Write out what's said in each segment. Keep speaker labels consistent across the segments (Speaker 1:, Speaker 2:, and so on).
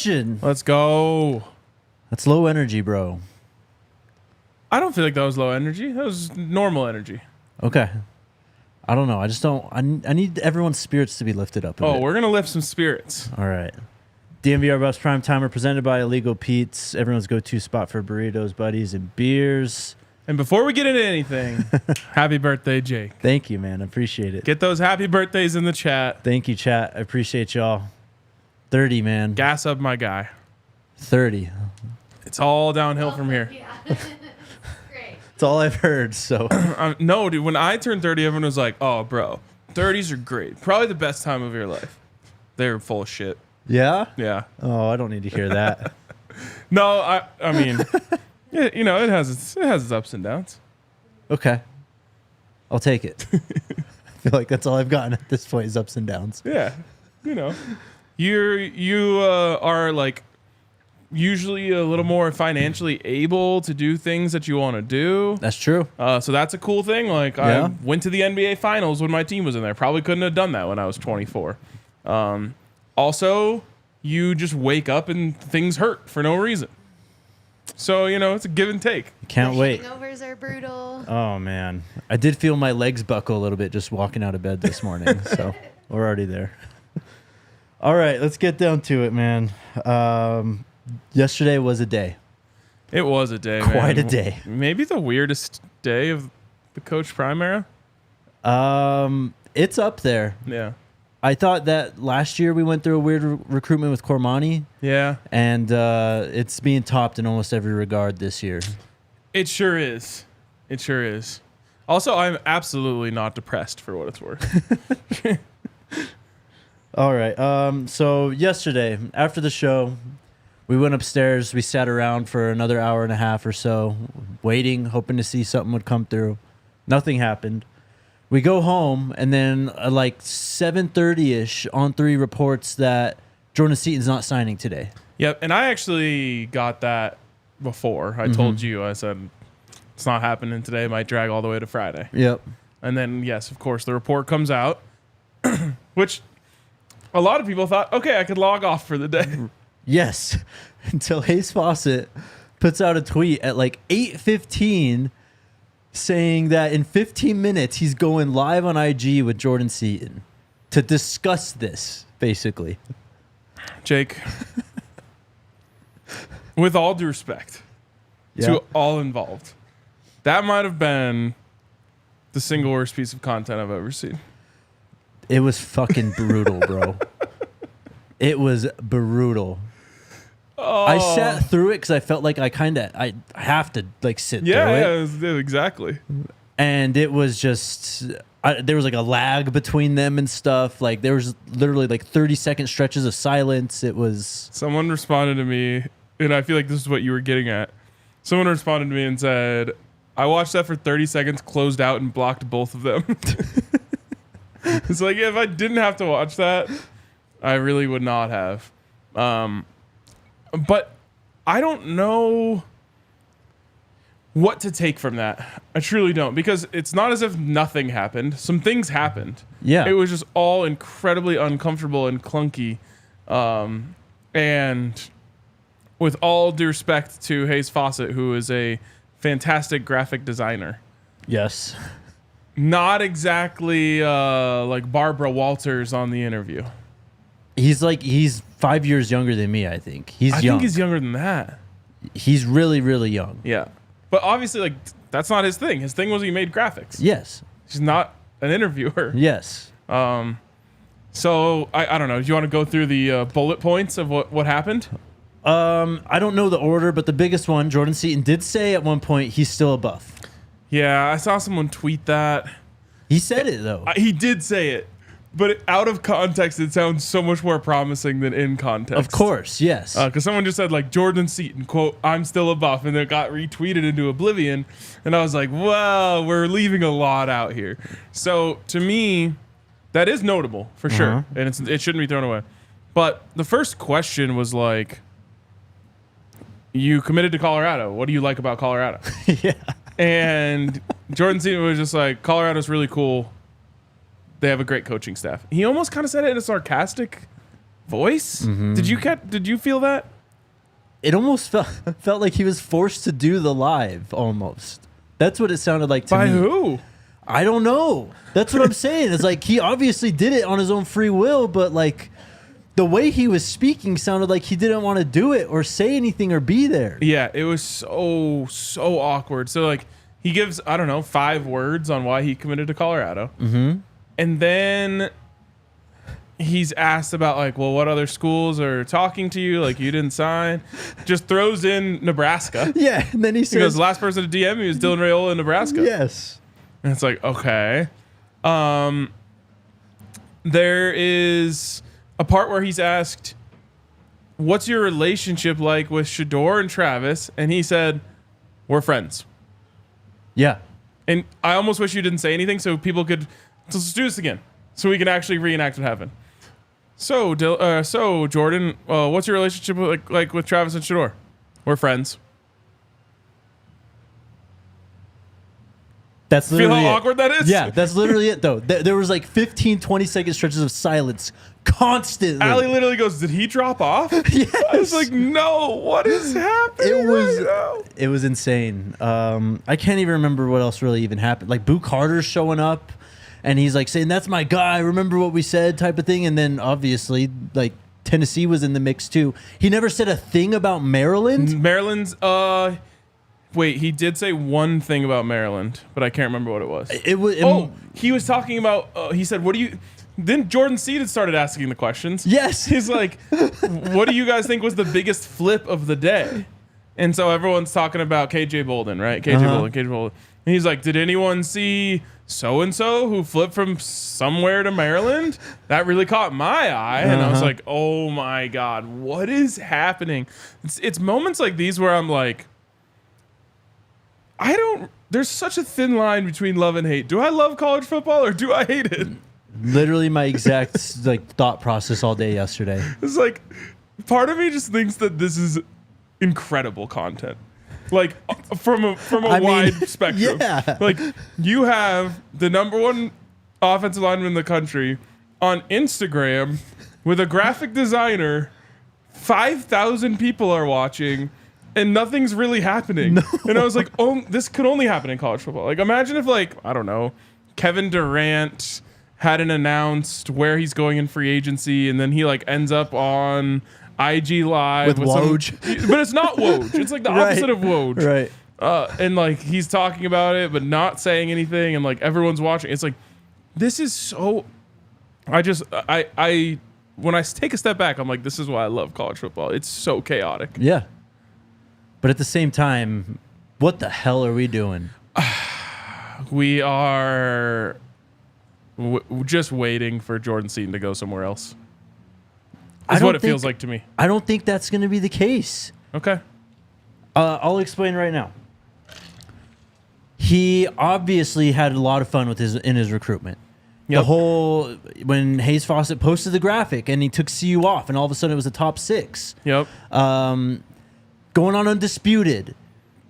Speaker 1: question.
Speaker 2: Let's go.
Speaker 1: That's low energy, bro.
Speaker 2: I don't feel like that was low energy. That was normal energy.
Speaker 1: Okay. I don't know. I just don't. I need everyone's spirits to be lifted up.
Speaker 2: We're going to lift some spirits.
Speaker 1: All right. DNVR Buffs Prime Timer presented by Illegal Pete's, everyone's go-to spot for burritos, buddies, and beers.
Speaker 2: And before we get into anything, happy birthday, Jake.
Speaker 1: Thank you, man. I appreciate it.
Speaker 2: Get those happy birthdays in the chat.
Speaker 1: Thank you, chat. I appreciate y'all. 30, man.
Speaker 2: Gas up my guy.
Speaker 1: 30.
Speaker 2: It's all downhill from here.
Speaker 3: Yeah. Great.
Speaker 1: That's all I've heard, so.
Speaker 2: No, dude, when I turned 30, everyone was like, oh, bro, 30s are great. Probably the best time of your life. They're full of shit.
Speaker 1: Yeah?
Speaker 2: Yeah.
Speaker 1: Oh, I don't need to hear that.
Speaker 2: No, I mean, yeah, you know, it has its ups and downs.
Speaker 1: Okay. I'll take it. I feel like that's all I've gotten at this point is ups and downs.
Speaker 2: Yeah. You know, you are like usually a little more financially able to do things that you want to do.
Speaker 1: That's true.
Speaker 2: So that's a cool thing. Like I went to the NBA finals when my team was in there. Probably couldn't have done that when I was 24. Also, you just wake up and things hurt for no reason. So, you know, it's a give and take.
Speaker 1: Can't wait.
Speaker 3: Hangovers are brutal.
Speaker 1: Oh, man. I did feel my legs buckle a little bit just walking out of bed this morning. So we're already there. All right, let's get down to it, man. Yesterday was a day.
Speaker 2: It was a day,
Speaker 1: Quite
Speaker 2: man.
Speaker 1: a day.
Speaker 2: Maybe the weirdest day of the Coach Prime era.
Speaker 1: It's up there.
Speaker 2: Yeah.
Speaker 1: I thought that last year we went through a weird recruitment with Cormani.
Speaker 2: Yeah.
Speaker 1: And it's being topped in almost every regard this year.
Speaker 2: It sure is. It sure is. Also, I'm absolutely not depressed for what it's worth.
Speaker 1: All right. So yesterday, after the show, we went upstairs. We sat around for another hour and a half or so, waiting, hoping to see something would come through. Nothing happened. We go home, and then like 7:30-ish, On3 reports that Jordan Seaton's not signing today.
Speaker 2: Yep, and I actually got that before. I told you. I said, it's not happening today. It might drag all the way to Friday.
Speaker 1: Yep.
Speaker 2: And then, yes, of course, the report comes out, which a lot of people thought, okay, I could log off for the day.
Speaker 1: Yes, until Hayes Fawcett puts out a tweet at like 8:15 saying that in 15 minutes he's going live on IG with Jordan Seaton to discuss this, basically.
Speaker 2: Jake, with all due respect to all involved, that might have been the single worst piece of content I've ever seen.
Speaker 1: It was fucking brutal, bro. It was brutal.
Speaker 2: Oh.
Speaker 1: I sat through it because I felt like I have to like sit through it.
Speaker 2: Yeah, exactly.
Speaker 1: And it was just, there was like a lag between them and stuff. Like there was literally like 30-second stretches of silence. It was.
Speaker 2: Someone responded to me, and I feel like this is what you were getting at. Someone responded to me and said, I watched that for 30 seconds, closed out, and blocked both of them. It's like, if I didn't have to watch that, I really would not have. But I don't know what to take from that. I truly don't, because it's not as if nothing happened. Some things happened.
Speaker 1: Yeah.
Speaker 2: It was just all incredibly uncomfortable and clunky. And with all due respect to Hayes Fawcett, who is a fantastic graphic designer.
Speaker 1: Yes.
Speaker 2: Not exactly like Barbara Walters on the interview.
Speaker 1: He's 5 years younger than me, I think. I
Speaker 2: think he's younger than that.
Speaker 1: He's really, really young.
Speaker 2: Yeah. But obviously, like, that's not his thing. His thing was he made graphics.
Speaker 1: Yes.
Speaker 2: He's not an interviewer.
Speaker 1: Yes.
Speaker 2: So, I don't know. Do you want to go through the bullet points of what happened?
Speaker 1: I don't know the order, but the biggest one, Jordan Seaton did say at one point he's still a Buff.
Speaker 2: Yeah, I saw someone tweet that.
Speaker 1: He said it, though.
Speaker 2: He did say it. But out of context, it sounds so much more promising than in context.
Speaker 1: Of course, yes.
Speaker 2: Because someone just said, like, Jordan Seaton, quote, I'm still a Buff, and it got retweeted into oblivion. And I was like, well, we're leaving a lot out here. So, to me, that is notable, for sure. And it shouldn't be thrown away. But the first question was, like, you committed to Colorado. What do you like about Colorado?
Speaker 1: Yeah.
Speaker 2: And Jordan Seaton was just like, Colorado's really cool. They have a great coaching staff. He almost kind of said it in a sarcastic voice.
Speaker 1: Mm-hmm.
Speaker 2: Did you feel that?
Speaker 1: It almost felt like he was forced to do the live almost. That's what it sounded like to me.
Speaker 2: By who?
Speaker 1: I don't know. That's what I'm saying. It's like he obviously did it on his own free will, but like the way he was speaking sounded like he didn't want to do it or say anything or be there.
Speaker 2: Yeah, it was so awkward. So like he gives, I don't know, 5 words on why he committed to Colorado.
Speaker 1: Mm-hmm.
Speaker 2: And then he's asked about like, well, what other schools are talking to you? Like you didn't sign. Just throws in Nebraska.
Speaker 1: Yeah, and then he says,
Speaker 2: goes, last person to DM me was Dylan Raiola in Nebraska.
Speaker 1: yes.
Speaker 2: And it's like, okay. There is a part where he's asked, what's your relationship like with Shador and Travis? And he said, we're friends.
Speaker 1: Yeah.
Speaker 2: And I almost wish you didn't say anything so people could, let's do this again so we can actually reenact what happened. So Jordan, what's your relationship like with Travis and Shador? We're friends.
Speaker 1: That's
Speaker 2: Feel
Speaker 1: literally
Speaker 2: how
Speaker 1: it.
Speaker 2: awkward that is?
Speaker 1: Yeah, that's literally it, though. There was like 15, 20-second stretches of silence constantly.
Speaker 2: Allie literally goes, did he drop off?
Speaker 1: Yes.
Speaker 2: I was like, no, what is happening right now?
Speaker 1: It was insane. I can't even remember what else really even happened. Like, Boo Carter's showing up, and he's like saying, that's my guy, remember what we said type of thing. And then, obviously, like, Tennessee was in the mix, too. He never said a thing about Maryland.
Speaker 2: Maryland's, wait, he did say one thing about Maryland, but I can't remember what it was. He was talking about, he said, what do you... Then Jordan Seaton started asking the questions.
Speaker 1: Yes.
Speaker 2: He's like, what do you guys think was the biggest flip of the day? And so everyone's talking about KJ Bolden, right? KJ Bolden. And he's like, did anyone see so-and-so who flipped from somewhere to Maryland? That really caught my eye. And I was like, oh my God, what is happening? It's moments like these where I'm like, there's such a thin line between love and hate. Do I love college football or do I hate it?
Speaker 1: Literally my exact like thought process all day yesterday.
Speaker 2: It's like, part of me just thinks that this is incredible content. Like from a wide spectrum.
Speaker 1: Yeah.
Speaker 2: Like you have the #1 offensive lineman in the country on Instagram with a graphic designer, 5,000 people are watching, and nothing's really happening. No. And I was like, oh, this could only happen in college football. Like imagine if like, I don't know, Kevin Durant hadn't announced where he's going in free agency, and then he like ends up on IG Live
Speaker 1: with Woj.
Speaker 2: But it's not Woj. It's like the opposite of Woj.
Speaker 1: Right.
Speaker 2: And like he's talking about it, but not saying anything, and like everyone's watching. It's like, this is so. I when I take a step back, I'm like, this is why I love college football. It's so chaotic.
Speaker 1: Yeah. But at the same time, what the hell are we doing?
Speaker 2: We are just waiting for Jordan Seaton to go somewhere else. That's what it feels like to me.
Speaker 1: I don't think that's going to be the case.
Speaker 2: Okay.
Speaker 1: I'll explain right now. He obviously had a lot of fun with his recruitment.
Speaker 2: Yep.
Speaker 1: The whole when Hayes Fawcett posted the graphic and he took CU off, and all of a sudden it was the top 6.
Speaker 2: Yep.
Speaker 1: Going on undisputed,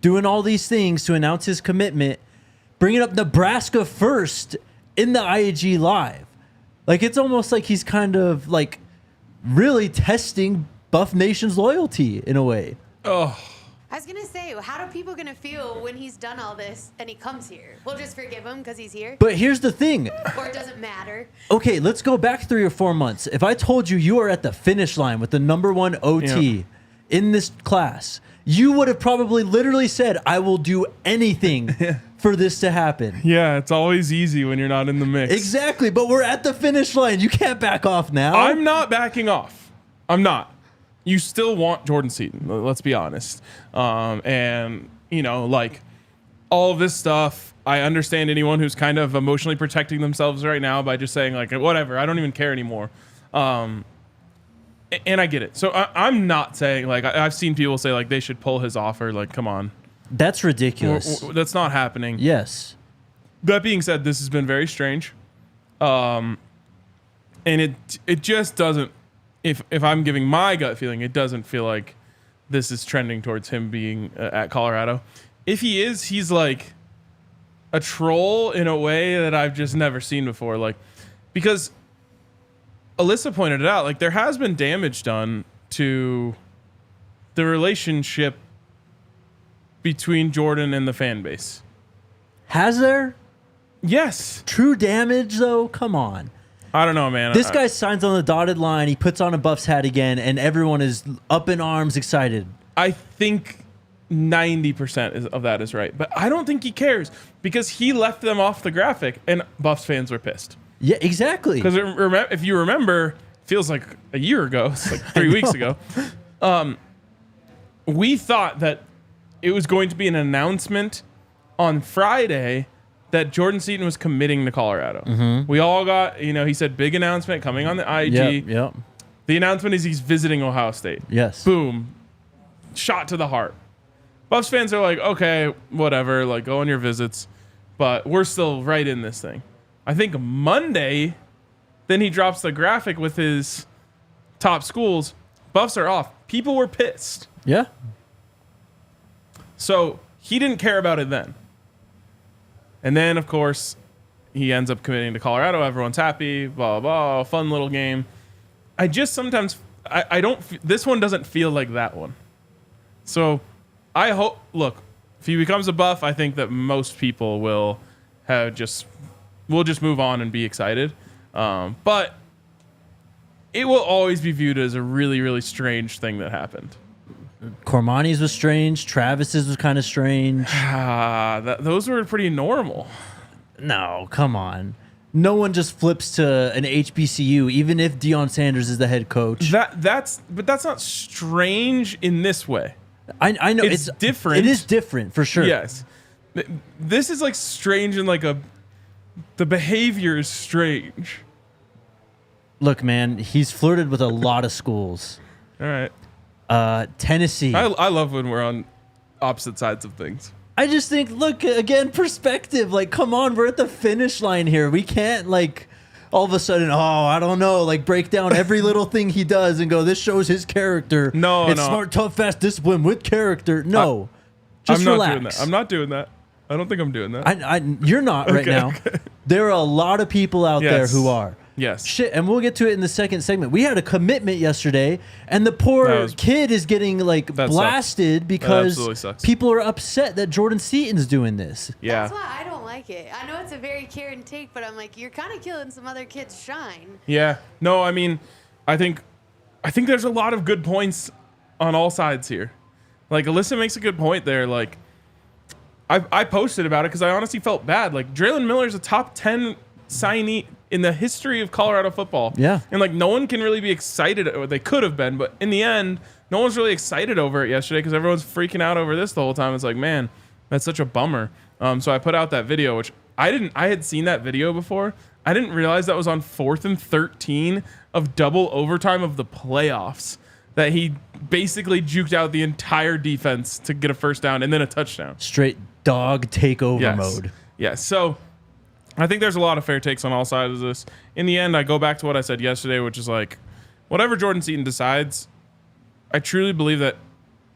Speaker 1: doing all these things to announce his commitment, bringing up Nebraska first in the IAG Live. Like it's almost like he's kind of like really testing Buff Nation's loyalty in a way.
Speaker 2: Oh.
Speaker 3: I was going to say, how are people going to feel when he's done all this and he comes here? We'll just forgive him because he's here?
Speaker 1: But here's the thing.
Speaker 3: Or it doesn't matter?
Speaker 1: Okay, let's go back 3 or 4 months. If I told you are at the finish line with the #1 OT in this class, you would have probably literally said, I will do anything for this to happen.
Speaker 2: Yeah, it's always easy when you're not in the mix.
Speaker 1: Exactly, but we're at the finish line. You can't back off now.
Speaker 2: I'm not backing off. I'm not. You still want Jordan Seaton, let's be honest. And, you know, like, all of this stuff, I understand anyone who's kind of emotionally protecting themselves right now by just saying, like, whatever, I don't even care anymore. And I get it. So I'm not saying, like, I've seen people say, like, they should pull his offer. Like, come on. That's
Speaker 1: ridiculous.
Speaker 2: That's not happening.
Speaker 1: Yes.
Speaker 2: That being said, this has been very strange. And it just doesn't, if I'm giving my gut feeling, it doesn't feel like this is trending towards him being at Colorado. If he is, he's like a troll in a way that I've just never seen before. Like, because Alyssa pointed it out. Like, there has been damage done to the relationship between Jordan and the fan base.
Speaker 1: Has there?
Speaker 2: Yes.
Speaker 1: True damage, though? Come on.
Speaker 2: I don't know, man.
Speaker 1: This guy signs on the dotted line. He puts on a Buffs hat again, and everyone is up in arms, excited.
Speaker 2: I think 90% of that is right. But I don't think he cares because he left them off the graphic, and Buffs fans were pissed.
Speaker 1: Yeah, exactly.
Speaker 2: Because if you remember, feels like a year ago. It's like 3 weeks ago. We thought that it was going to be an announcement on Friday that Jordan Seaton was committing to Colorado. Mm-hmm. We all got, he said big announcement coming on the IG.
Speaker 1: Yep.
Speaker 2: The announcement is he's visiting Ohio State.
Speaker 1: Yes.
Speaker 2: Boom. Shot to the heart. Buffs fans are like, okay, whatever, like go on your visits, but we're still right in this thing. I think Monday, then he drops the graphic with his top schools. Buffs are off. People were pissed.
Speaker 1: Yeah.
Speaker 2: So he didn't care about it then. And then, of course, he ends up committing to Colorado. Everyone's happy, blah, blah, blah, fun little game. I just sometimes, I don't, this one doesn't feel like that one. So I hope, look, if he becomes a Buff, I think that most people will we'll just move on and be excited. But it will always be viewed as a really, really strange thing that happened.
Speaker 1: Cormani's was strange. Travis's was kind of strange.
Speaker 2: Those were pretty normal.
Speaker 1: No, come on. No one just flips to an HBCU, even if Deion Sanders is the head coach.
Speaker 2: But that's not strange in this way.
Speaker 1: I know
Speaker 2: it's different.
Speaker 1: It is different for sure.
Speaker 2: Yes, this is like strange in like the behavior is strange.
Speaker 1: Look, man, he's flirted with a lot of schools.
Speaker 2: All right.
Speaker 1: Tennessee.
Speaker 2: I love when we're on opposite sides of things.
Speaker 1: I just think, look, again, perspective. Like, come on, we're at the finish line here. We can't, like, all of a sudden, I don't know, like, break down every little thing he does and go, this shows his character.
Speaker 2: No,
Speaker 1: it's smart, tough, fast, discipline with character. No. Just relax.
Speaker 2: Doing that. I'm not doing that. I don't think I'm doing that.
Speaker 1: You're not right now.
Speaker 2: Okay.
Speaker 1: There are a lot of people out there who are.
Speaker 2: Yes.
Speaker 1: Shit, and we'll get to it in the second segment. We had a commitment yesterday, and the poor kid is getting blasted because people are upset that Jordan Seaton's doing this.
Speaker 2: Yeah.
Speaker 3: That's why I don't like it. I know it's a very Karen take, but I'm like, you're kind of killing some other kids' shine.
Speaker 2: Yeah. No, I mean, I think there's a lot of good points on all sides here. Like, Alyssa makes a good point there. Like, I posted about it because I honestly felt bad. Like, Draylon Miller's a top 10 signee in the history of Colorado football.
Speaker 1: Yeah.
Speaker 2: And like no one can really be excited, or they could have been, but in the end, no one's really excited over it yesterday because everyone's freaking out over this the whole time. It's like, man, that's such a bummer. So I put out that video, which I had seen that video before. I didn't realize that was on 4th and 13 of double overtime of the playoffs, that he basically juked out the entire defense to get a first down and then a touchdown.
Speaker 1: Straight dog takeover mode.
Speaker 2: Yeah. So I think there's a lot of fair takes on all sides of this. In the end, I go back to what I said yesterday, which is like, whatever Jordan Seaton decides, I truly believe that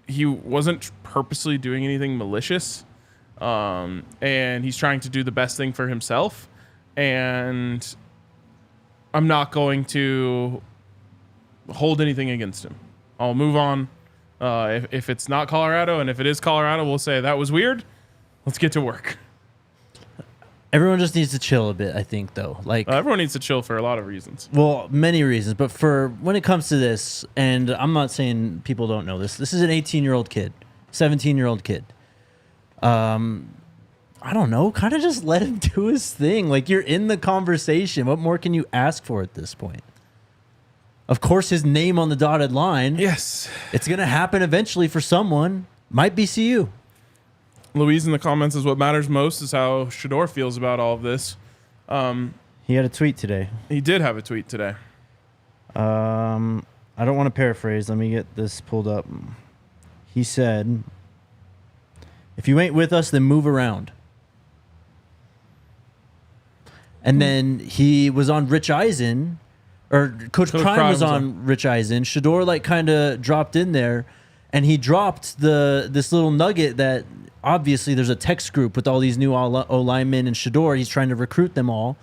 Speaker 2: he wasn't purposely doing anything malicious, and he's trying to do the best thing for himself. And I'm not going to hold anything against him. I'll move on. If it's not Colorado, and if it is Colorado, we'll say that was weird. Let's get to work.
Speaker 1: Everyone just needs to chill a bit, I think, though. Like
Speaker 2: everyone needs to chill for a lot of reasons.
Speaker 1: Well, many reasons, but for when it comes to this, and I'm not saying people don't know this. This is an 18-year-old kid, 17-year-old kid. I don't know. Kind of just let him do his thing. Like, you're in the conversation. What more can you ask for at this point? Of course, his name on the dotted line.
Speaker 2: Yes,
Speaker 1: it's gonna happen eventually for someone. Might be CU.
Speaker 2: Louise in the comments says what matters most is how Shedeur feels about all of this.
Speaker 1: He had a tweet today.
Speaker 2: He did have a tweet today.
Speaker 1: I don't want to paraphrase. Let me get this pulled up. He said, if you ain't with us, then move around. And then he was on Rich Eisen, or Coach Prime was on Rich Eisen. Shedeur kind of dropped in there, and he dropped this little nugget that obviously there's a text group with all these new O-linemen and Shador. He's trying to recruit them all.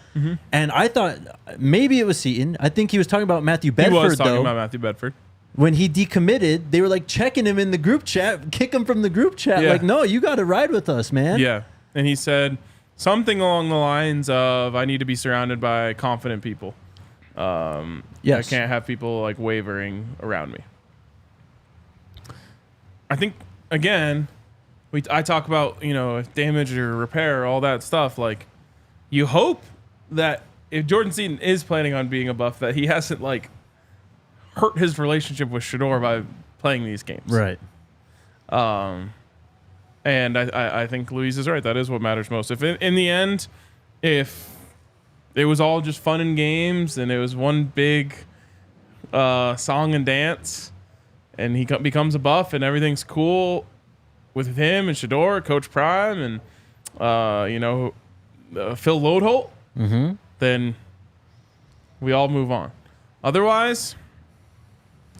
Speaker 1: And I thought maybe it was Seaton. I think he was talking about Matthew Bedford,
Speaker 2: He was talking
Speaker 1: though.
Speaker 2: about Matthew Bedford.
Speaker 1: When he decommitted, they were like checking him in the group chat, kick him from the group chat.
Speaker 2: Yeah.
Speaker 1: Like, no, you got to ride with us, man.
Speaker 2: Yeah. And he said something along the lines of, I need to be surrounded by confident people. I can't have people like wavering around me. I think, again, I talk about, damage or repair, all that stuff. Like, you hope that if Jordan Seaton is planning on being a Buff, that he hasn't, like, hurt his relationship with Shador by playing these games.
Speaker 1: Right.
Speaker 2: And I think Louise is right. That is what matters most. If in the end, if it was all just fun and games and it was one big song and dance and he becomes a Buff and everything's cool with him and Shador, Coach Prime, and Phil Lodeholt, then we all move on. Otherwise,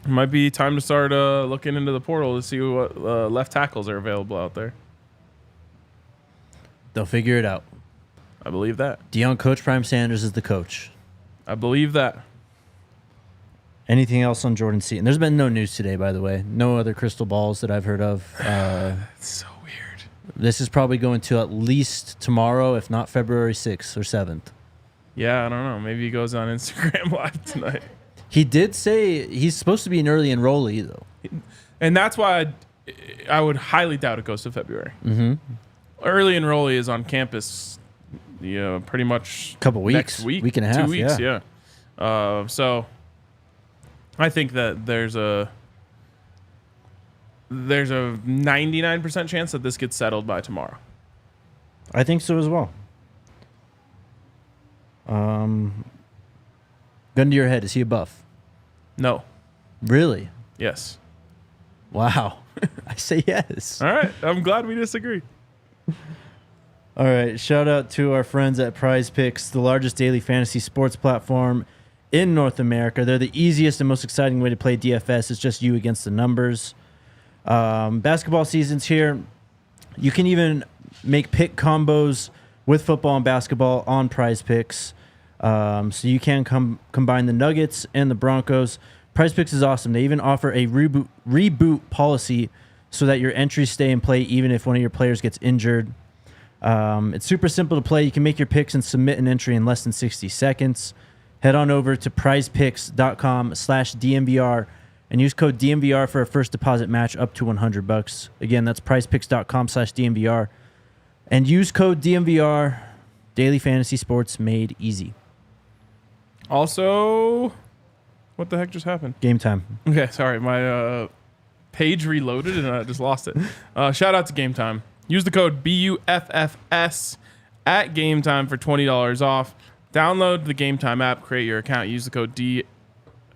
Speaker 2: it might be time to start looking into the portal to see what left tackles are available out there.
Speaker 1: They'll figure it out.
Speaker 2: I believe that.
Speaker 1: Coach Prime Sanders is the coach.
Speaker 2: I believe that.
Speaker 1: Anything else on Jordan Seaton? There's been no news today, by the way. No other crystal balls that I've heard of.
Speaker 2: It's so weird.
Speaker 1: This is probably going to at least tomorrow, if not February 6th or 7th.
Speaker 2: Yeah, I don't know. Maybe he goes on Instagram Live tonight.
Speaker 1: He did say he's supposed to be an early enrollee, though.
Speaker 2: And that's why I would highly doubt it goes to February. Early enrollee is on campus, pretty much
Speaker 1: Couple weeks,
Speaker 2: next week,
Speaker 1: week and a half,
Speaker 2: 2 weeks, yeah. So I think that there's a 99% chance that this gets settled by tomorrow.
Speaker 1: I think so as well. Gun to your head, is he a Buff?
Speaker 2: No.
Speaker 1: Really?
Speaker 2: Yes.
Speaker 1: Wow. I say yes.
Speaker 2: All right. I'm glad we disagree.
Speaker 1: All right. Shout out to our friends at Prize Picks, the largest daily fantasy sports platform in North America. They're the easiest and most exciting way to play DFS. It's just you against the numbers. Basketball season's here. You can even make pick combos with football and basketball on Prize Picks. So you can combine the Nuggets and the Broncos. Prize Picks is awesome. They even offer a reboot policy so that your entries stay in play even if one of your players gets injured. It's super simple to play. You can make your picks and submit an entry in less than 60 seconds. Head on over to prizepicks.com/DNVR and use code DNVR for a first deposit match up to $100. Again, that's prizepicks.com/DNVR. And use code DNVR. Daily fantasy sports made easy.
Speaker 2: Also, what the heck just happened?
Speaker 1: Game time.
Speaker 2: Okay, sorry. My page reloaded and I just lost it. Shout out to Game Time. Use the code BUFFS at Game Time for $20 off. Download the Game Time app, create your account, use the code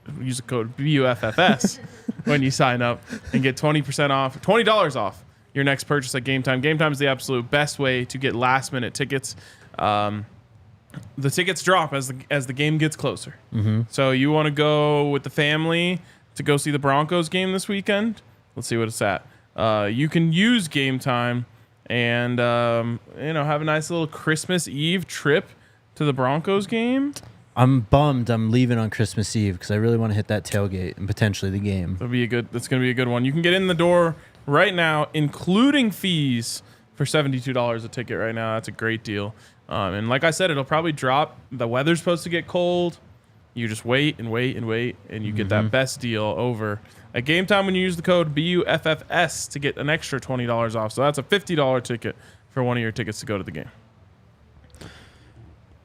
Speaker 2: BUFFS when you sign up and get $20 off your next purchase at Game Time. Game Time is the absolute best way to get last minute tickets. The tickets drop as the game gets closer. So you want to go with the family to go see the Broncos game this weekend? Let's see what it's at. You can use Game Time and have a nice little Christmas Eve trip to the Broncos game.
Speaker 1: I'm bummed I'm leaving on Christmas Eve because I really want to hit that tailgate and potentially the game.
Speaker 2: That's going to be a good one. You can get in the door right now, including fees, for $72 a ticket right now. That's a great deal. And like I said, it'll probably drop. The weather's supposed to get cold. You just wait and wait and wait, and you get that best deal over at Game Time when you use the code BUFFS to get an extra $20 off. So that's a $50 ticket for one of your tickets to go to the game.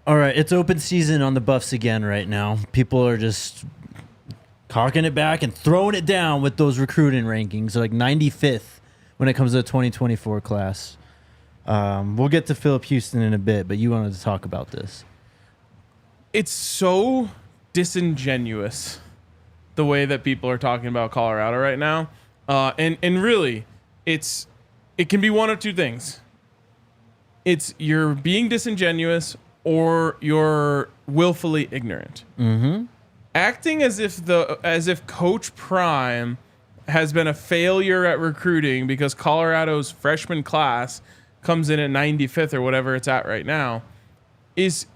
Speaker 1: All right, it's open season on the Buffs again right now. People are just cocking it back and throwing it down with those recruiting rankings. They're like 95th when it comes to the 2024 class. We'll get to Phillip Houston in a bit, but you wanted to talk about this.
Speaker 2: It's so disingenuous the way that people are talking about Colorado right now. And really, it can be one of two things. It's you're being disingenuous or you're willfully ignorant. Acting as if Coach Prime has been a failure at recruiting because Colorado's freshman class comes in at 95th or whatever it's at right now, is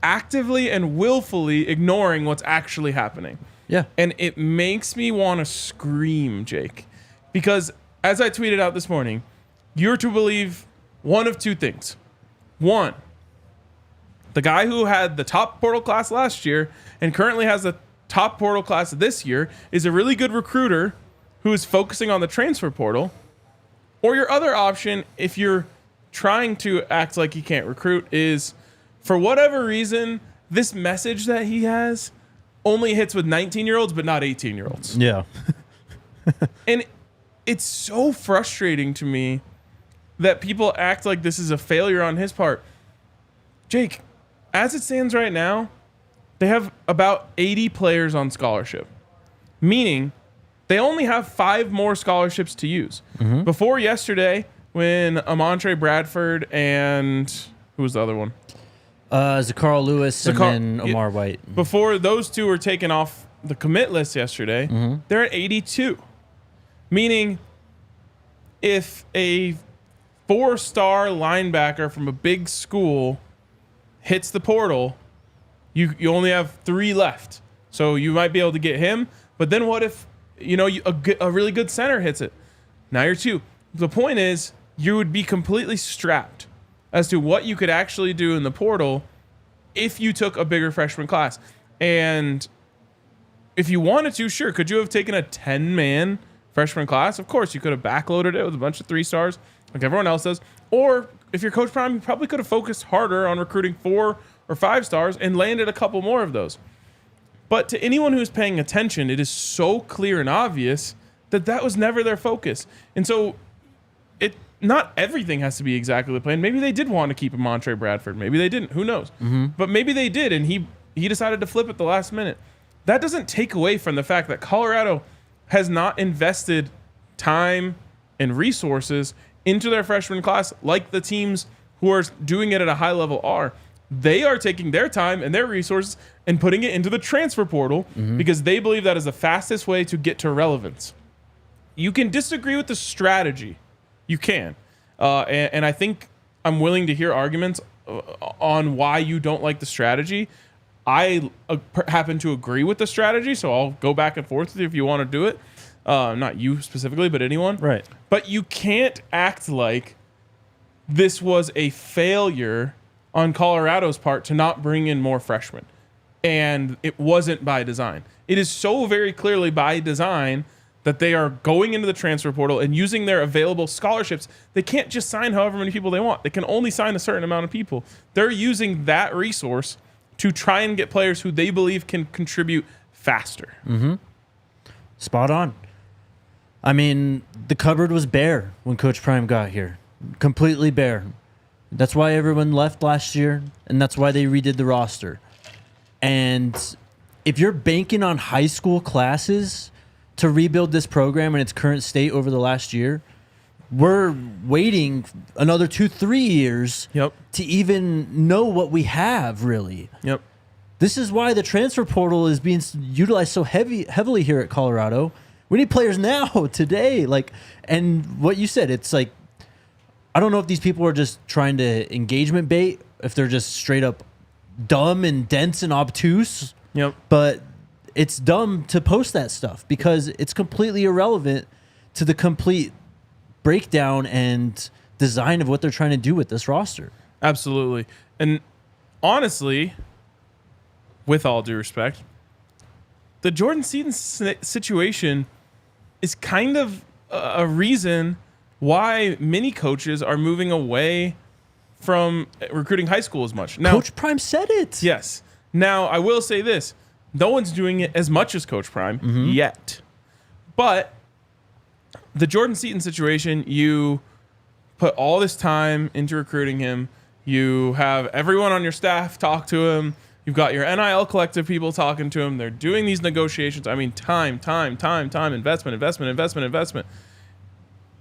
Speaker 2: actively and willfully ignoring what's actually happening.
Speaker 1: Yeah.
Speaker 2: And it makes me want to scream, Jake, because as I tweeted out this morning, you're to believe one of two things. One, the guy who had the top portal class last year and currently has the top portal class this year is a really good recruiter who is focusing on the transfer portal. Or your other option, if you're trying to act like you can't recruit, is for whatever reason, this message that he has only hits with 19-year-olds, but not 18-year-olds.
Speaker 1: Yeah.
Speaker 2: And it's so frustrating to me that people act like this is a failure on his part. Jake, as it stands right now, they have about 80 players on scholarship, meaning they only have 5 more scholarships to use. Mm-hmm. Before yesterday, when Amontre Bradford and who was the other one?
Speaker 1: Zacarl Lewis and then Omar White.
Speaker 2: Before those two were taken off the commit list yesterday, they're at 82. Meaning, if a 4-star linebacker from a big school hits the portal, you only have 3 left. So you might be able to get him. But then what if a really good center hits it? Now you're 2. The point is, you would be completely strapped as to what you could actually do in the portal if you took a bigger freshman class. And if you wanted to, sure, could you have taken a 10-man freshman class? Of course, you could have backloaded it with a bunch of 3-stars like everyone else does. Or if you're Coach Prime, you probably could have focused harder on recruiting 4 or 5 stars and landed a couple more of those. But to anyone who's paying attention, it is so clear and obvious that that was never their focus. And so not everything has to be exactly the plan. Maybe they did want to keep Amontre Bradford. Maybe they didn't. Who knows? Mm-hmm. But maybe they did, and he decided to flip at the last minute. That doesn't take away from the fact that Colorado has not invested time and resources into their freshman class like the teams who are doing it at a high level are. They are taking their time and their resources and putting it into the transfer portal because they believe that is the fastest way to get to relevance. You can disagree with the strategy. You can. And I think I'm willing to hear arguments on why you don't like the strategy. I happen to agree with the strategy, so I'll go back and forth with you if you want to do it. Not you specifically, but anyone.
Speaker 1: Right.
Speaker 2: But you can't act like this was a failure on Colorado's part to not bring in more freshmen. And it wasn't by design. It is so very clearly by design that they are going into the transfer portal and using their available scholarships. They can't just sign however many people they want. They can only sign a certain amount of people. They're using that resource to try and get players who they believe can contribute faster.
Speaker 1: Mm-hmm. Spot on. I mean, the cupboard was bare when Coach Prime got here. Completely bare. That's why everyone left last year, and that's why they redid the roster. And if you're banking on high school classes to rebuild this program in its current state over the last year, we're waiting another 2-3 years to even know what we have, really.
Speaker 2: Yep.
Speaker 1: This is why the transfer portal is being utilized so heavily here at Colorado. We need players now, today. And what you said, it's like, I don't know if these people are just trying to engagement bait, if they're just straight up dumb and dense and obtuse.
Speaker 2: Yep.
Speaker 1: But it's dumb to post that stuff because it's completely irrelevant to the complete breakdown and design of what they're trying to do with this roster.
Speaker 2: Absolutely. And honestly, with all due respect, the Jordan Seaton situation is kind of a reason why many coaches are moving away from recruiting high school as much. Now,
Speaker 1: Coach Prime said it.
Speaker 2: Yes. Now, I will say this. No one's doing it as much as Coach Prime yet. But the Jordan Seaton situation, you put all this time into recruiting him. You have everyone on your staff talk to him. You've got your NIL collective people talking to him. They're doing these negotiations. I mean, time, investment.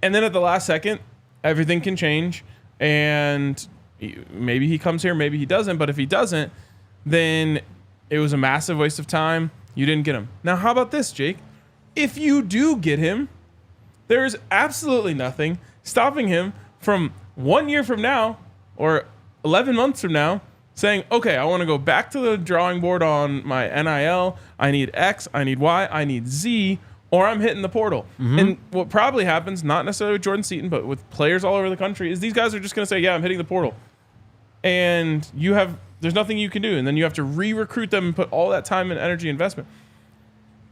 Speaker 2: And then at the last second, everything can change. And maybe he comes here, maybe he doesn't. But if he doesn't, then it was a massive waste of time. You didn't get him. Now, how about this, Jake? if you do get him, there's absolutely nothing stopping him from 1 year from now or 11 months from now saying, okay, I want to go back to the drawing board on my NIL. I need X, I need Y, I need Z, or I'm hitting the portal. And what probably happens, not necessarily with Jordan Seaton, but with players all over the country, is these guys are just going to say, yeah, I'm hitting the portal. And there's nothing you can do. And then you have to re-recruit them and put all that time and energy investment.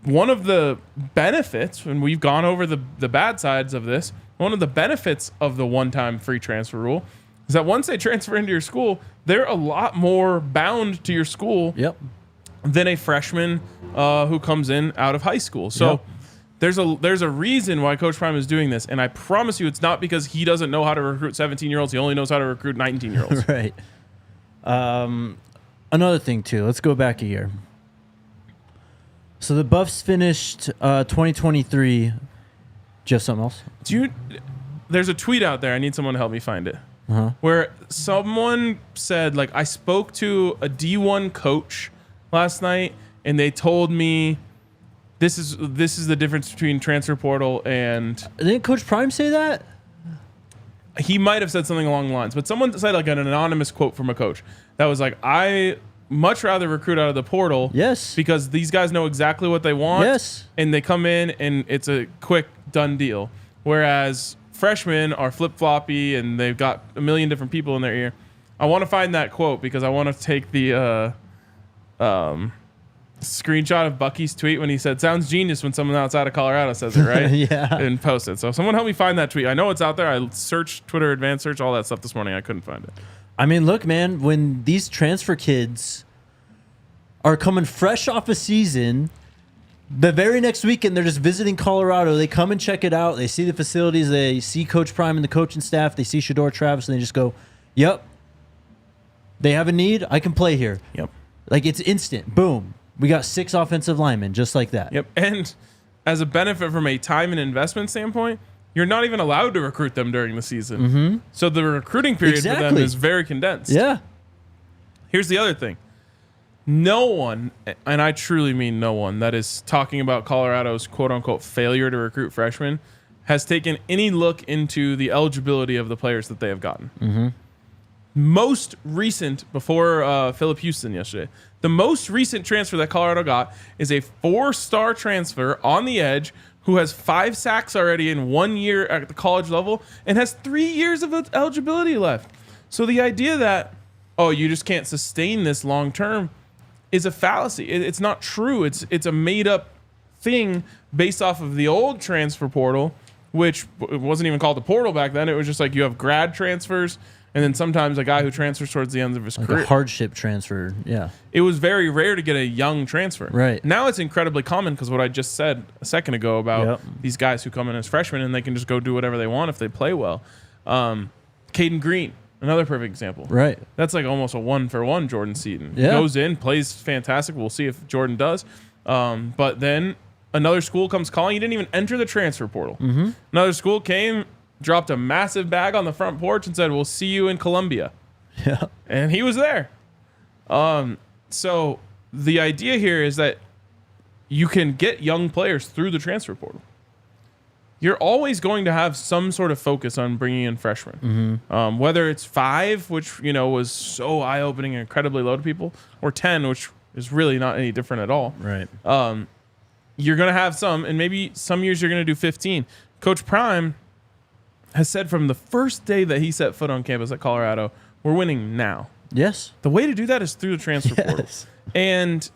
Speaker 2: One of the benefits, and we've gone over the bad sides of this, one of the benefits of the one-time free transfer rule is that once they transfer into your school, they're a lot more bound to your school than a freshman who comes in out of high school. So there's a reason why Coach Prime is doing this, and I promise you it's not because he doesn't know how to recruit 17-year-olds. He only knows how to recruit 19-year-olds.
Speaker 1: Right. Another thing, too. Let's go back a year. So the Buffs finished 2023. Do you have something else?
Speaker 2: There's a tweet out there. I need someone to help me find it. Where someone said, like, I spoke to a D1 coach last night, and they told me this is the difference between transfer portal and...
Speaker 1: Didn't Coach Prime say that?
Speaker 2: He might have said something along the lines, but someone said, like, an anonymous quote from a coach that was like, I much rather recruit out of the portal.
Speaker 1: Yes.
Speaker 2: Because these guys know exactly what they want.
Speaker 1: Yes.
Speaker 2: And they come in, and it's a quick, done deal. Whereas freshmen are flip-floppy, and they've got a million different people in their ear. I want to find that quote because I want to take the screenshot of Bucky's tweet when he said, sounds genius when someone outside of Colorado says it, right?
Speaker 1: Yeah.
Speaker 2: And post it. So someone help me find that tweet. I know it's out there. I searched Twitter, advanced search, all that stuff this morning. I couldn't find it.
Speaker 1: I mean, look, man, when these transfer kids are coming fresh off a season, the very next weekend they're just visiting Colorado. They come and check it out. They see the facilities. They see Coach Prime and the coaching staff. They see Shedeur Travis, and they just go, yep, they have a need. I can play here.
Speaker 2: Yep.
Speaker 1: Like, it's instant. Boom. We got 6 offensive linemen just like that.
Speaker 2: Yep. And as a benefit from a time and investment standpoint, you're not even allowed to recruit them during the season. So the recruiting period for them is very condensed.
Speaker 1: Yeah.
Speaker 2: Here's the other thing. No one, and I truly mean no one, that is talking about Colorado's quote-unquote failure to recruit freshmen has taken any look into the eligibility of the players that they have gotten. Most recent, before Phillip Houston yesterday, the most recent transfer that Colorado got is a 4-star transfer on the edge who has 5 sacks already in 1 year at the college level and has 3 years of eligibility left. So the idea that, oh, you just can't sustain this long term is a fallacy. It's not true. It's a made up thing based off of the old transfer portal, which it wasn't even called the portal back then. It was just like you have grad transfers and then sometimes a guy who transfers towards the end of his career.
Speaker 1: A hardship transfer, yeah.
Speaker 2: It was very rare to get a young transfer.
Speaker 1: Right.
Speaker 2: Now it's incredibly common because what I just said a second ago about these guys who come in as freshmen and they can just go do whatever they want if they play well. Caden Green, another perfect example.
Speaker 1: Right.
Speaker 2: That's like almost a 1-for-1 Jordan Seaton.
Speaker 1: Yeah.
Speaker 2: Goes in, plays fantastic. We'll see if Jordan does. But then another school comes calling. He didn't even enter the transfer portal. Another school came, dropped a massive bag on the front porch and said, we'll see you in Columbia.
Speaker 1: Yeah.
Speaker 2: And he was there. So the idea here is that you can get young players through the transfer portal. You're always going to have some sort of focus on bringing in freshmen. Whether it's 5, which was so eye-opening and incredibly low to people, or 10, which is really not any different at all.
Speaker 1: Right.
Speaker 2: You're going to have some, and maybe some years you're going to do 15. Coach Prime has said from the first day that he set foot on campus at Colorado, we're winning now.
Speaker 1: Yes.
Speaker 2: The way to do that is through the transfer portal. And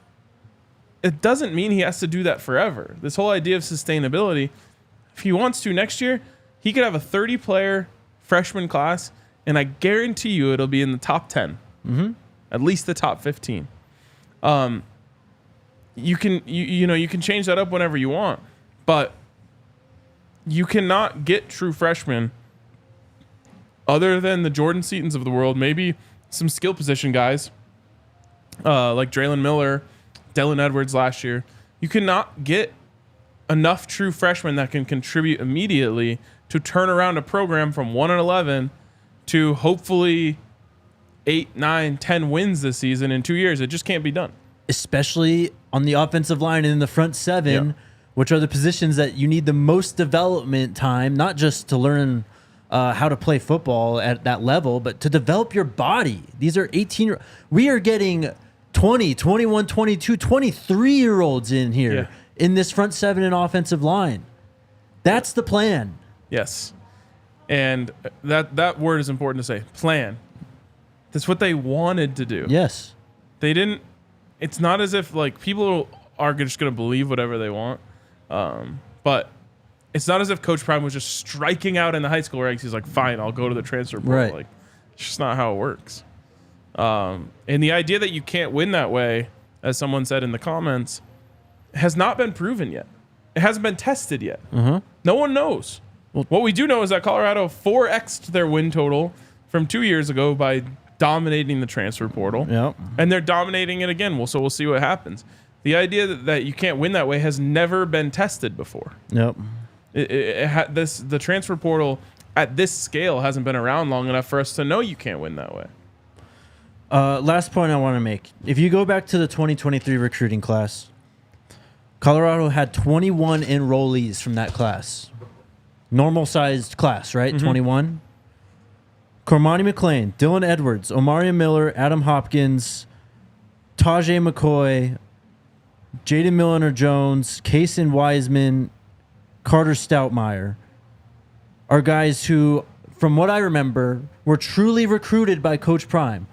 Speaker 2: it doesn't mean he has to do that forever. This whole idea of sustainability, if he wants to next year, he could have a 30-player freshman class, and I guarantee you it'll be in the top 10. At least the top 15. You can change that up whenever you want, but you cannot get true freshmen other than the Jordan Seatons of the world, maybe some skill position guys like Draylen Miller, Dylan Edwards last year. You cannot get enough true freshmen that can contribute immediately to turn around a program from 1-11 to hopefully 8, 9, 10 wins this season in 2 years. It just can't be done.
Speaker 1: Especially on the offensive line and in the front 7 which are the positions that you need the most development time, not just to learn how to play football at that level, but to develop your body. These are 18. We are getting 20, 21, 22, 23-year-olds in here in this front seven and offensive line. That's the plan.
Speaker 2: Yes. And that word is important to say. Plan. That's what they wanted to do.
Speaker 1: Yes.
Speaker 2: They didn't. It's not as if like people are just going to believe whatever they want. But it's not as if Coach Prime was just striking out in the high school ranks. He's like, fine, I'll go to the transfer portal.
Speaker 1: Right.
Speaker 2: Like, it's just not how it works. And the idea that you can't win that way, as someone said in the comments, has not been proven yet. It hasn't been tested yet. No one knows. What we do know is that Colorado 4x'd their win total from 2 years ago by dominating the transfer portal.
Speaker 1: Yep.
Speaker 2: And they're dominating it again. So we'll see what happens. The idea that you can't win that way has never been tested before.
Speaker 1: Yep.
Speaker 2: The transfer portal at this scale hasn't been around long enough for us to know you can't win that way.
Speaker 1: Last point I want to make. If you go back to the 2023 recruiting class, Colorado had 21 enrollees from that class. Normal-sized class, right? 21. Cormani McLean, Dylan Edwards, Omari Miller, Adam Hopkins, Tajay McCoy, Jaden Milliner-Jones, Kaysen Wiseman, Carter Stoutmeyer are guys who, from what I remember, were truly recruited by Coach Prime.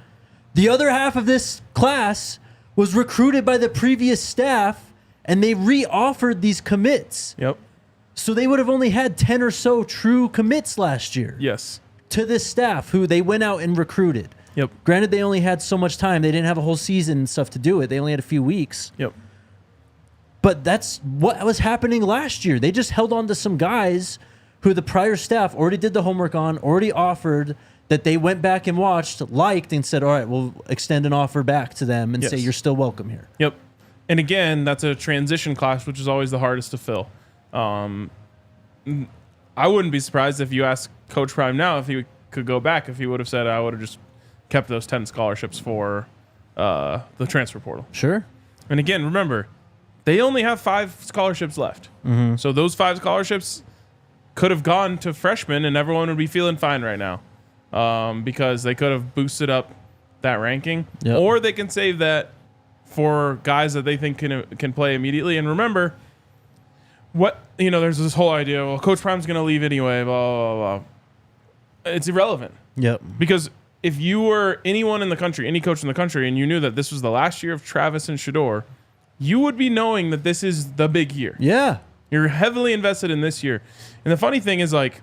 Speaker 1: The other half of this class was recruited by the previous staff, and they re-offered these commits.
Speaker 2: Yep.
Speaker 1: So they would have only had 10 or so true commits last year.
Speaker 2: Yes.
Speaker 1: To this staff who they went out and recruited.
Speaker 2: Yep.
Speaker 1: Granted, they only had so much time. They didn't have a whole season and stuff to do it. They only had a few weeks.
Speaker 2: Yep.
Speaker 1: But that's what was happening last year. They just held on to some guys who the prior staff already did the homework on, already offered, that they went back and watched, liked, and said, all right, we'll extend an offer back to them and say you're still welcome here.
Speaker 2: Yep. And again, that's a transition class, which is always the hardest to fill. I wouldn't be surprised if you asked Coach Prime now if he could go back, if he would have said, I would have just kept those 10 scholarships for the transfer portal.
Speaker 1: Sure.
Speaker 2: And again, remember, they only have 5 scholarships left. So those 5 scholarships could have gone to freshmen and everyone would be feeling fine right now because they could have boosted up that ranking.
Speaker 1: Yep.
Speaker 2: Or they can save that for guys that they think can play immediately. And remember, there's this whole idea, well, Coach Prime's going to leave anyway, blah, blah, blah. It's irrelevant.
Speaker 1: Yep.
Speaker 2: Because if you were anyone in the country, any coach in the country, and you knew that this was the last year of Travis and Shedeur, you would be knowing that this is the big year.
Speaker 1: Yeah.
Speaker 2: You're heavily invested in this year. And the funny thing is, like,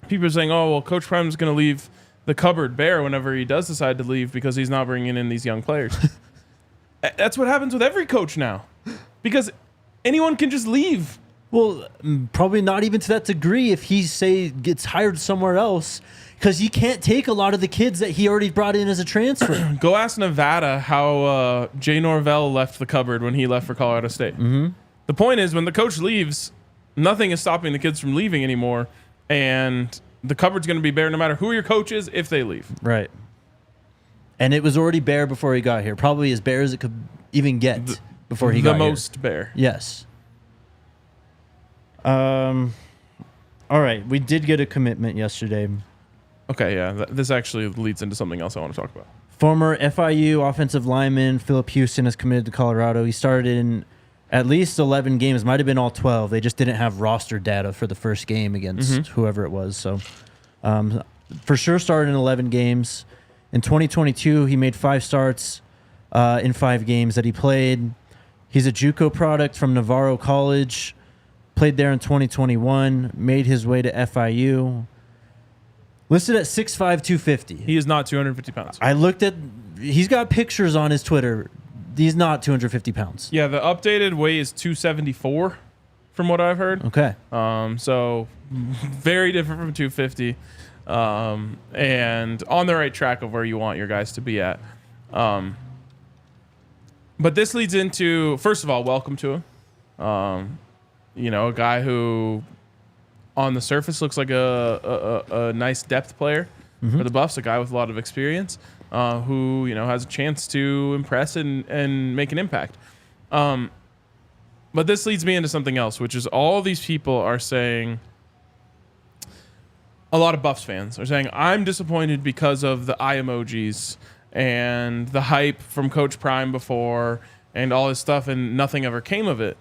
Speaker 2: people are saying, oh, well, Coach Prime's going to leave the cupboard bare whenever he does decide to leave because he's not bringing in these young players. That's what happens with every coach now. Because anyone can just leave.
Speaker 1: Well, probably not even to that degree if he, say, gets hired somewhere else, because he can't take a lot of the kids that he already brought in as a transfer.
Speaker 2: Go ask Nevada how Jay Norvell left the cupboard when he left for Colorado State. The point is, when the coach leaves, nothing is stopping the kids from leaving anymore, and the cupboard's going to be bare no matter who your coach is if they leave.
Speaker 1: Right. And it was already bare before he got here. Probably as bare as it could even get before he got here.
Speaker 2: The most bare.
Speaker 1: Yes. All right. We did get a commitment yesterday.
Speaker 2: Okay, yeah. This actually leads into something else I want to talk about.
Speaker 1: Former FIU offensive lineman Phillip Houston has committed to Colorado. He started in at least 11 games. Might have been all 12. They just didn't have roster data for the first game against whoever it was. So for sure started in 11 games. In 2022, he made 5 starts in 5 games that he played. He's a JUCO product from Navarro College. Played there in 2021. Made his way to FIU. Listed at 6'5", 250.
Speaker 2: He is not 250 pounds.
Speaker 1: I looked at... He's got pictures on his Twitter. He's not 250 pounds.
Speaker 2: Yeah, the updated weight is 274 from what I've heard.
Speaker 1: Okay.
Speaker 2: So very different from 250. And on the right track of where you want your guys to be at. But this leads into, first of all, welcome to him. A guy who on the surface looks like a nice depth player for the Buffs, a guy with a lot of experience who, has a chance to impress and make an impact. But this leads me into something else, which is all these people are saying, a lot of Buffs fans are saying, I'm disappointed because of the eye emojis and the hype from Coach Prime before and all this stuff, and nothing ever came of it.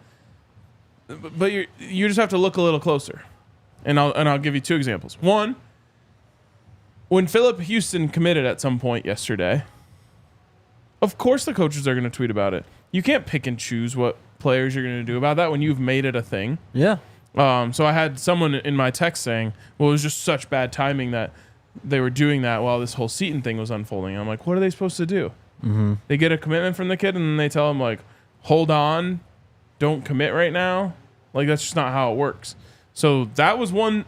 Speaker 2: But you just have to look a little closer. And I'll give you 2 examples. One, when Phillip Houston committed at some point yesterday, of course the coaches are going to tweet about it. You can't pick and choose what players you're going to do about that when you've made it a thing.
Speaker 1: Yeah.
Speaker 2: So I had someone in my text saying, well, it was just such bad timing that they were doing that while this whole Seaton thing was unfolding. I'm like, what are they supposed to do? Mm-hmm. They get a commitment from the kid and then they tell him, like, hold on, don't commit right now. Like, that's just not how it works. So that was one,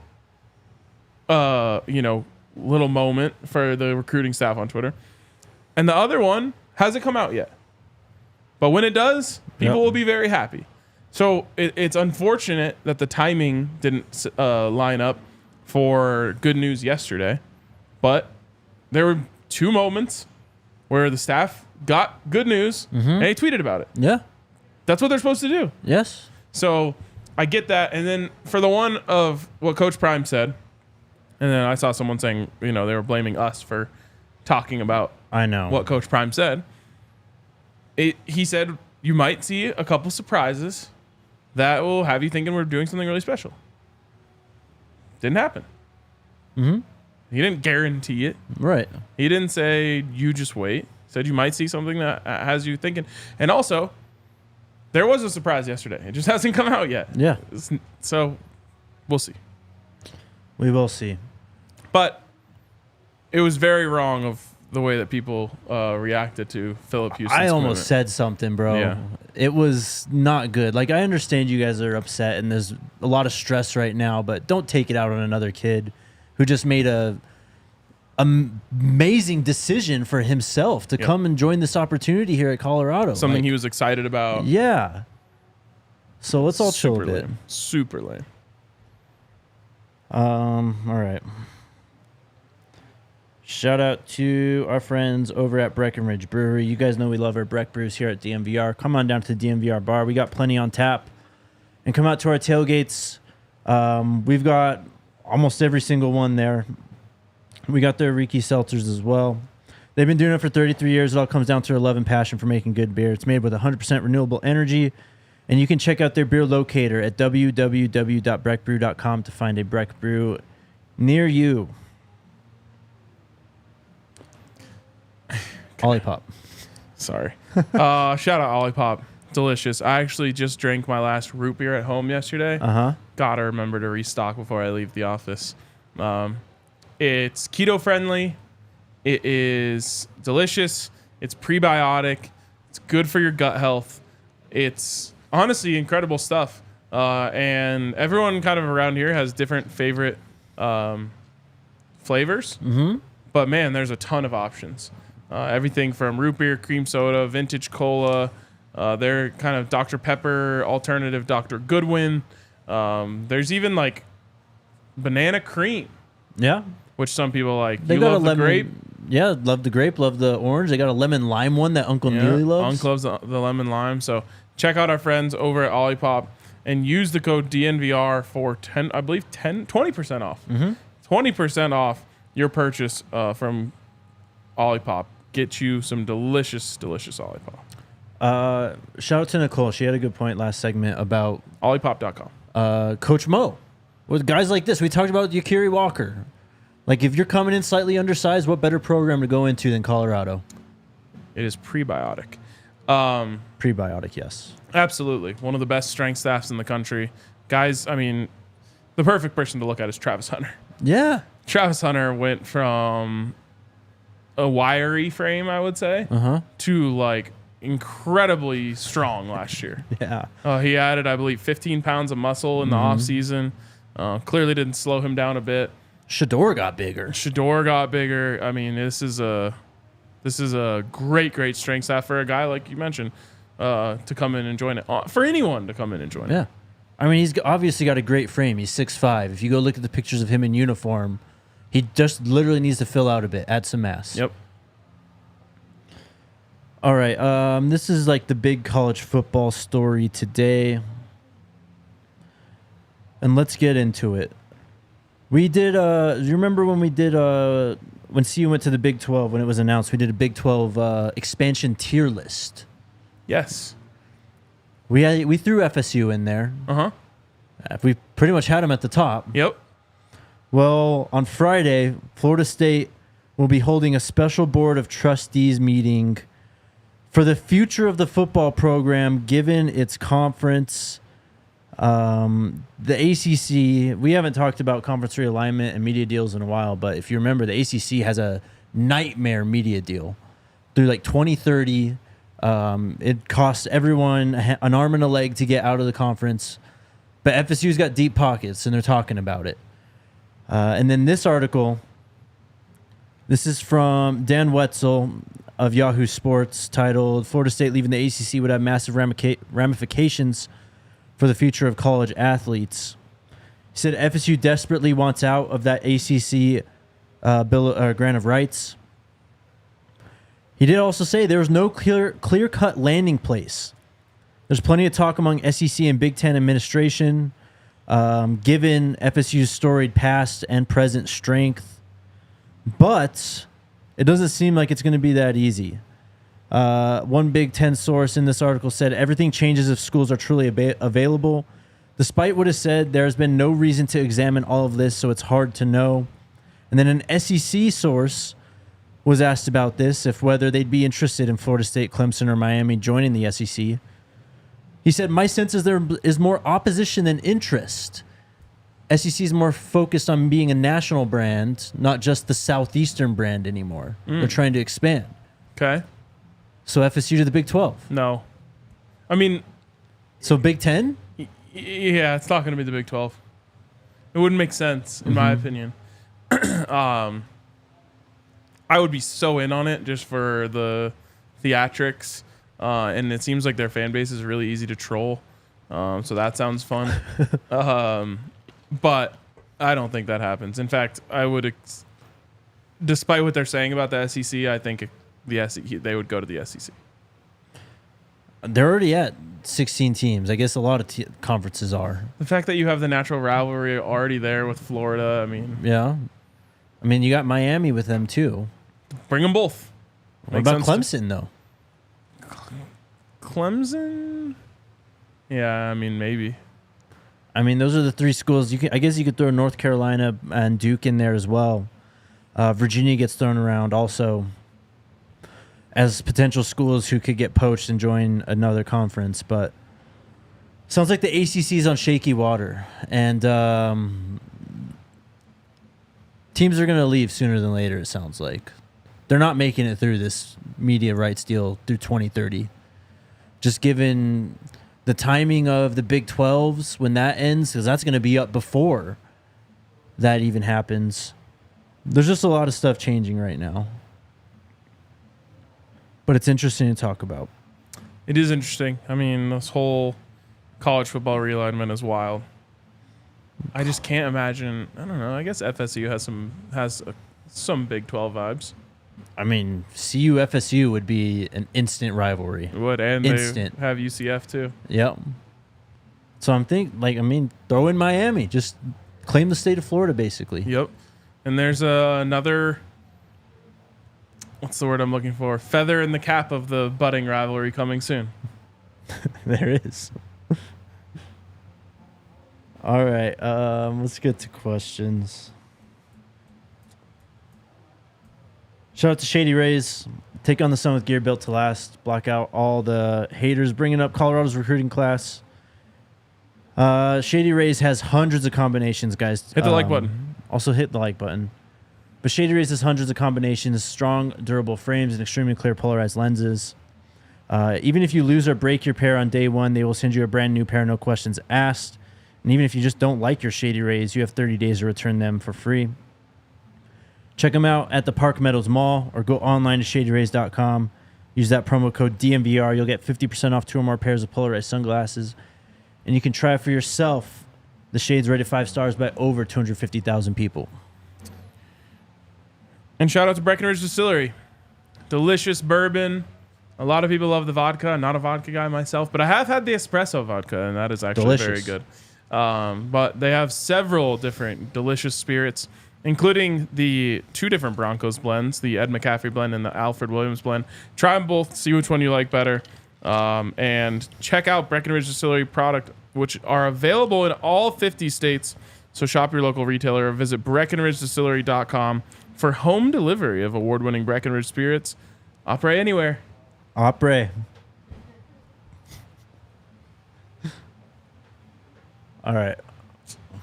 Speaker 2: little moment for the recruiting staff on Twitter. And the other one hasn't come out yet. But when it does, people will be very happy. So it's unfortunate that the timing didn't line up for good news yesterday. But there were 2 moments where the staff got good news and they tweeted about it.
Speaker 1: Yeah.
Speaker 2: That's what they're supposed to do.
Speaker 1: Yes.
Speaker 2: So I get that. And then for the one of what Coach Prime said, and then I saw someone saying, they were blaming us for talking about what Coach Prime said. He said, you might see a couple surprises that will have you thinking we're doing something really special. Didn't happen. Mm-hmm. He didn't guarantee it.
Speaker 1: Right.
Speaker 2: He didn't say, you just wait. He said you might see something that has you thinking. And also, there was a surprise yesterday. It just hasn't come out yet.
Speaker 1: Yeah.
Speaker 2: So we'll see.
Speaker 1: We will see.
Speaker 2: But it was very wrong of the way that people reacted to Phillip Houston.
Speaker 1: I almost said something, bro.
Speaker 2: Yeah.
Speaker 1: It was not good. Like, I understand you guys are upset and there's a lot of stress right now, but don't take it out on another kid who just made a amazing decision for himself to come and join this opportunity here at Colorado.
Speaker 2: Something he was excited about.
Speaker 1: Yeah. So let's all chill a bit.
Speaker 2: Super lame.
Speaker 1: All right. Shout out to our friends over at Breckenridge Brewery. You guys know we love our Breck brews here at DNVR. Come on down to the DNVR bar. We got plenty on tap. And come out to our tailgates. We've got almost every single one there. We got their Riki seltzers as well. They've been doing it for 33 years. It all comes down to their love and passion for making good beer. It's made with 100% renewable energy. And you can check out their beer locator at www.breckbrew.com to find a Breck brew near you. Olipop.
Speaker 2: Sorry. Shout out Olipop. Delicious. I actually just drank my last root beer at home yesterday. Gotta remember to restock before I leave the office. It's keto friendly. It is delicious. It's prebiotic. It's good for your gut health. It's honestly incredible stuff. And everyone kind of around here has different favorite flavors. Mm-hmm. But man, there's a ton of options. Everything from root beer, cream soda, vintage cola. They're kind of Dr. Pepper, alternative Dr. Goodwin. There's even like banana cream.
Speaker 1: Yeah.
Speaker 2: Which some people like.
Speaker 1: They
Speaker 2: you
Speaker 1: got
Speaker 2: love
Speaker 1: a
Speaker 2: the
Speaker 1: lemon,
Speaker 2: grape?
Speaker 1: Yeah, love the grape, love the orange. They got a lemon lime one that Uncle Neely loves.
Speaker 2: Uncle loves the lemon lime. So check out our friends over at Olipop and use the code DNVR for 20% off. Mm-hmm. 20% off your purchase from Olipop. Get you some delicious, delicious Olipop.
Speaker 1: Shout out to Nicole. She had a good point last segment about
Speaker 2: Olipop.com.
Speaker 1: Coach Mo. With guys like this, we talked about Yakiri Walker. Like, if you're coming in slightly undersized, what better program to go into than Colorado?
Speaker 2: It is prebiotic.
Speaker 1: Prebiotic, yes.
Speaker 2: Absolutely. One of the best strength staffs in the country. Guys, I mean, the perfect person to look at is Travis Hunter.
Speaker 1: Yeah.
Speaker 2: Travis Hunter went from a wiry frame, I would say, to like incredibly strong last year.
Speaker 1: Yeah.
Speaker 2: He added, I believe, 15 pounds of muscle in the off season. Clearly didn't slow him down a bit.
Speaker 1: Shador got bigger.
Speaker 2: I mean, this is a great strength staff for a guy like you mentioned to come in and join it. For anyone to come in and join it.
Speaker 1: Yeah. I mean, he's obviously got a great frame. He's 6'5". If you go look at the pictures of him in uniform, he just literally needs to fill out a bit, add some mass.
Speaker 2: Yep.
Speaker 1: All right. This is like the big college football story today. And let's get into it. We did, do you remember when we did, when CU went to the Big 12, when it was announced, we did a Big 12 expansion tier list.
Speaker 2: Yes.
Speaker 1: We threw FSU in there.
Speaker 2: Uh-huh.
Speaker 1: We pretty much had them at the top.
Speaker 2: Yep.
Speaker 1: Well, on Friday, Florida State will be holding a special board of trustees meeting for the future of the football program, given its conference. The ACC, we haven't talked about conference realignment and media deals in a while, but if you remember, the ACC has a nightmare media deal through like 2030. It costs everyone an arm and a leg to get out of the conference, but FSU's got deep pockets and they're talking about it. And then this article, this is from Dan Wetzel of Yahoo Sports, titled "Florida State leaving the ACC would have massive ramifications for the future of college athletes." He said FSU desperately wants out of that ACC grant of rights. He did also say there was no clear-cut landing place. There's plenty of talk among SEC and Big Ten administration, given FSU's storied past and present strength. But it doesn't seem like it's going to be that easy. One Big Ten source in this article said everything changes if schools are truly available. Despite what is said, there has been no reason to examine all of this, so it's hard to know. And then an SEC source was asked about this, if whether they'd be interested in Florida State, Clemson, or Miami joining the SEC. He said, "My sense is there is more opposition than interest. SEC is more focused on being a national brand, not just the Southeastern brand anymore. They're trying to expand."
Speaker 2: Okay.
Speaker 1: So FSU to the Big 12.
Speaker 2: No. I mean,
Speaker 1: So Big 10?
Speaker 2: yeah, it's not going to be the Big 12. It wouldn't make sense, in my opinion. I would be so in on it just for the theatrics. And it seems like their fan base is really easy to troll. So that sounds fun. But I don't think that happens. In fact, I would, despite what they're saying about the SEC, I think they would go to the SEC.
Speaker 1: They're already at 16 teams. I guess a lot of conferences are.
Speaker 2: The fact that you have the natural rivalry already there with Florida, I mean...
Speaker 1: Yeah. I mean, you got Miami with them, too.
Speaker 2: Bring them both.
Speaker 1: What about Clemson, though?
Speaker 2: Clemson? Yeah, I mean, maybe.
Speaker 1: I mean, those are the three schools. I guess you could throw North Carolina and Duke in there as well. Virginia gets thrown around also as potential schools who could get poached and join another conference. But sounds like the ACC is on shaky water. And teams are going to leave sooner than later, it sounds like. They're not making it through this media rights deal through 2030. Just given the timing of the Big 12s when that ends, because that's going to be up before that even happens. There's just a lot of stuff changing right now. But it's interesting to talk about.
Speaker 2: It is interesting. I mean, this whole college football realignment is wild. I just can't imagine. I don't know. I guess FSU has some Big 12 vibes.
Speaker 1: I mean, CU FSU would be an instant rivalry.
Speaker 2: It would, and
Speaker 1: instant.
Speaker 2: They have UCF too.
Speaker 1: Yep. So I'm thinking, throw in Miami. Just claim the state of Florida, basically.
Speaker 2: Yep. And there's another, what's the word I'm looking for? Feather in the cap of the budding rivalry coming soon.
Speaker 1: There is. All right. Let's get to questions. Shout out to Shady Rays. Take on the sun with gear built to last. Block out all the haters bringing up Colorado's recruiting class. Shady Rays has hundreds of combinations, guys.
Speaker 2: Hit the like button.
Speaker 1: Also hit the like button. But Shady Rays has hundreds of combinations, strong, durable frames, and extremely clear polarized lenses. Even if you lose or break your pair on day one, they will send you a brand new pair, no questions asked. And even if you just don't like your Shady Rays, you have 30 days to return them for free. Check them out at the Park Meadows Mall or go online to shadyrays.com. Use that promo code DNVR. You'll get 50% off 2 or more pairs of polarized sunglasses. And you can try for yourself the shades rated 5 stars by over 250,000 people.
Speaker 2: And shout out to Breckenridge Distillery. Delicious bourbon. A lot of people love the vodka. I'm not a vodka guy myself, but I have had the espresso vodka, and that is actually very good. But they have several different delicious spirits, including the 2 different Broncos blends, the Ed McCaffrey blend and the Alfred Williams blend. Try them both, see which one you like better, and check out Breckenridge Distillery product, which are available in all 50 states. So shop your local retailer or visit BreckenridgeDistillery.com for home delivery of award-winning Breckenridge spirits. Opera anywhere.
Speaker 1: Opera. All right.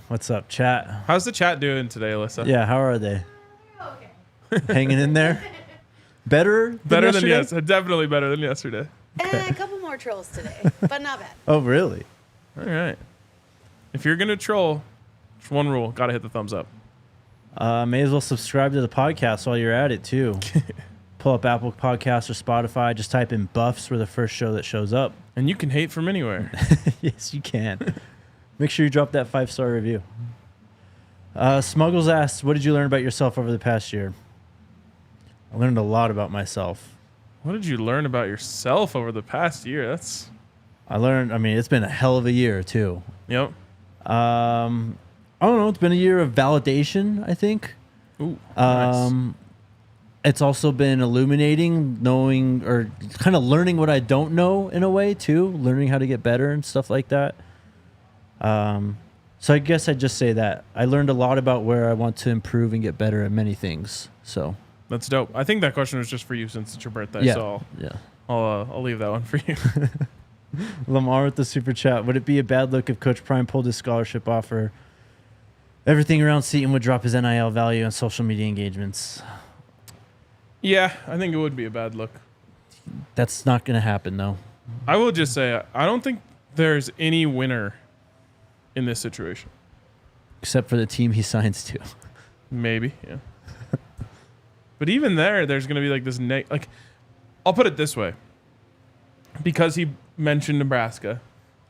Speaker 1: What's up, chat?
Speaker 2: How's the chat doing today, Alyssa?
Speaker 1: Yeah, how are they?
Speaker 3: Okay.
Speaker 1: Hanging in there? Better
Speaker 2: Than
Speaker 1: yesterday?
Speaker 2: yesterday? Definitely better than yesterday.
Speaker 3: And a couple more trolls today, but not bad.
Speaker 1: Oh, really?
Speaker 2: All right. If you're going to troll, there's one rule. Got to hit the thumbs up.
Speaker 1: May as well subscribe to the podcast while you're at it, too. Pull up Apple Podcasts or Spotify. Just type in Buffs for the first show that shows up.
Speaker 2: And you can hate from anywhere.
Speaker 1: Yes, you can. Make sure you drop that 5-star review. Smuggles asks, what did you learn about yourself over the past year? I learned a lot about myself.
Speaker 2: What did you learn about yourself over the past year? It's
Speaker 1: been a hell of a year, too.
Speaker 2: Yep.
Speaker 1: I don't know. It's been a year of validation, I think.
Speaker 2: Ooh, nice.
Speaker 1: It's also been illuminating, knowing or kind of learning what I don't know in a way, too. Learning how to get better and stuff like that. So I guess I'd just say that. I learned a lot about where I want to improve and get better at many things. So
Speaker 2: That's dope. I think that question was just for you since it's your birthday.
Speaker 1: yeah,
Speaker 2: So
Speaker 1: yeah.
Speaker 2: I'll leave that one for you.
Speaker 1: Lamar with the super chat. Would it be a bad look if Coach Prime pulled his scholarship offer? Everything around Seaton would drop his NIL value and social media engagements.
Speaker 2: Yeah, I think it would be a bad look.
Speaker 1: That's not going to happen, though.
Speaker 2: I will just say, I don't think there's any winner in this situation.
Speaker 1: Except for the team he signs to.
Speaker 2: Maybe, yeah. But even there's going to be like this, I'll put it this way. Because he mentioned Nebraska,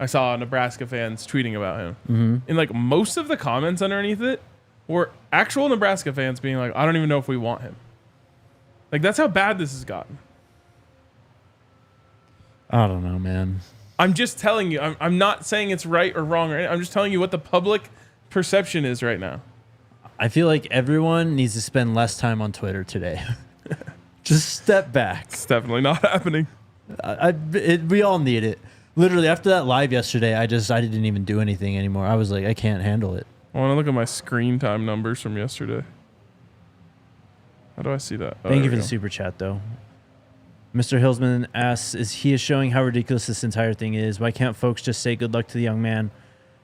Speaker 2: I saw Nebraska fans tweeting about him.
Speaker 1: Mm-hmm.
Speaker 2: And like most of the comments underneath it were actual Nebraska fans being like, I don't even know if we want him. Like, that's how bad this has gotten.
Speaker 1: I don't know, man.
Speaker 2: I'm just telling you. I'm not saying it's right or wrong. I'm just telling you what the public perception is right now.
Speaker 1: I feel like everyone needs to spend less time on Twitter today. Just step back.
Speaker 2: It's definitely not happening.
Speaker 1: We all need it. Literally, after that live yesterday, I didn't even do anything anymore. I was like, I can't handle it.
Speaker 2: I want to look at my screen time numbers from yesterday. How do I see that?
Speaker 1: Thank you for the super chat, though. Mr. Hillsman asks, he is showing how ridiculous this entire thing is. Why can't folks just say good luck to the young man?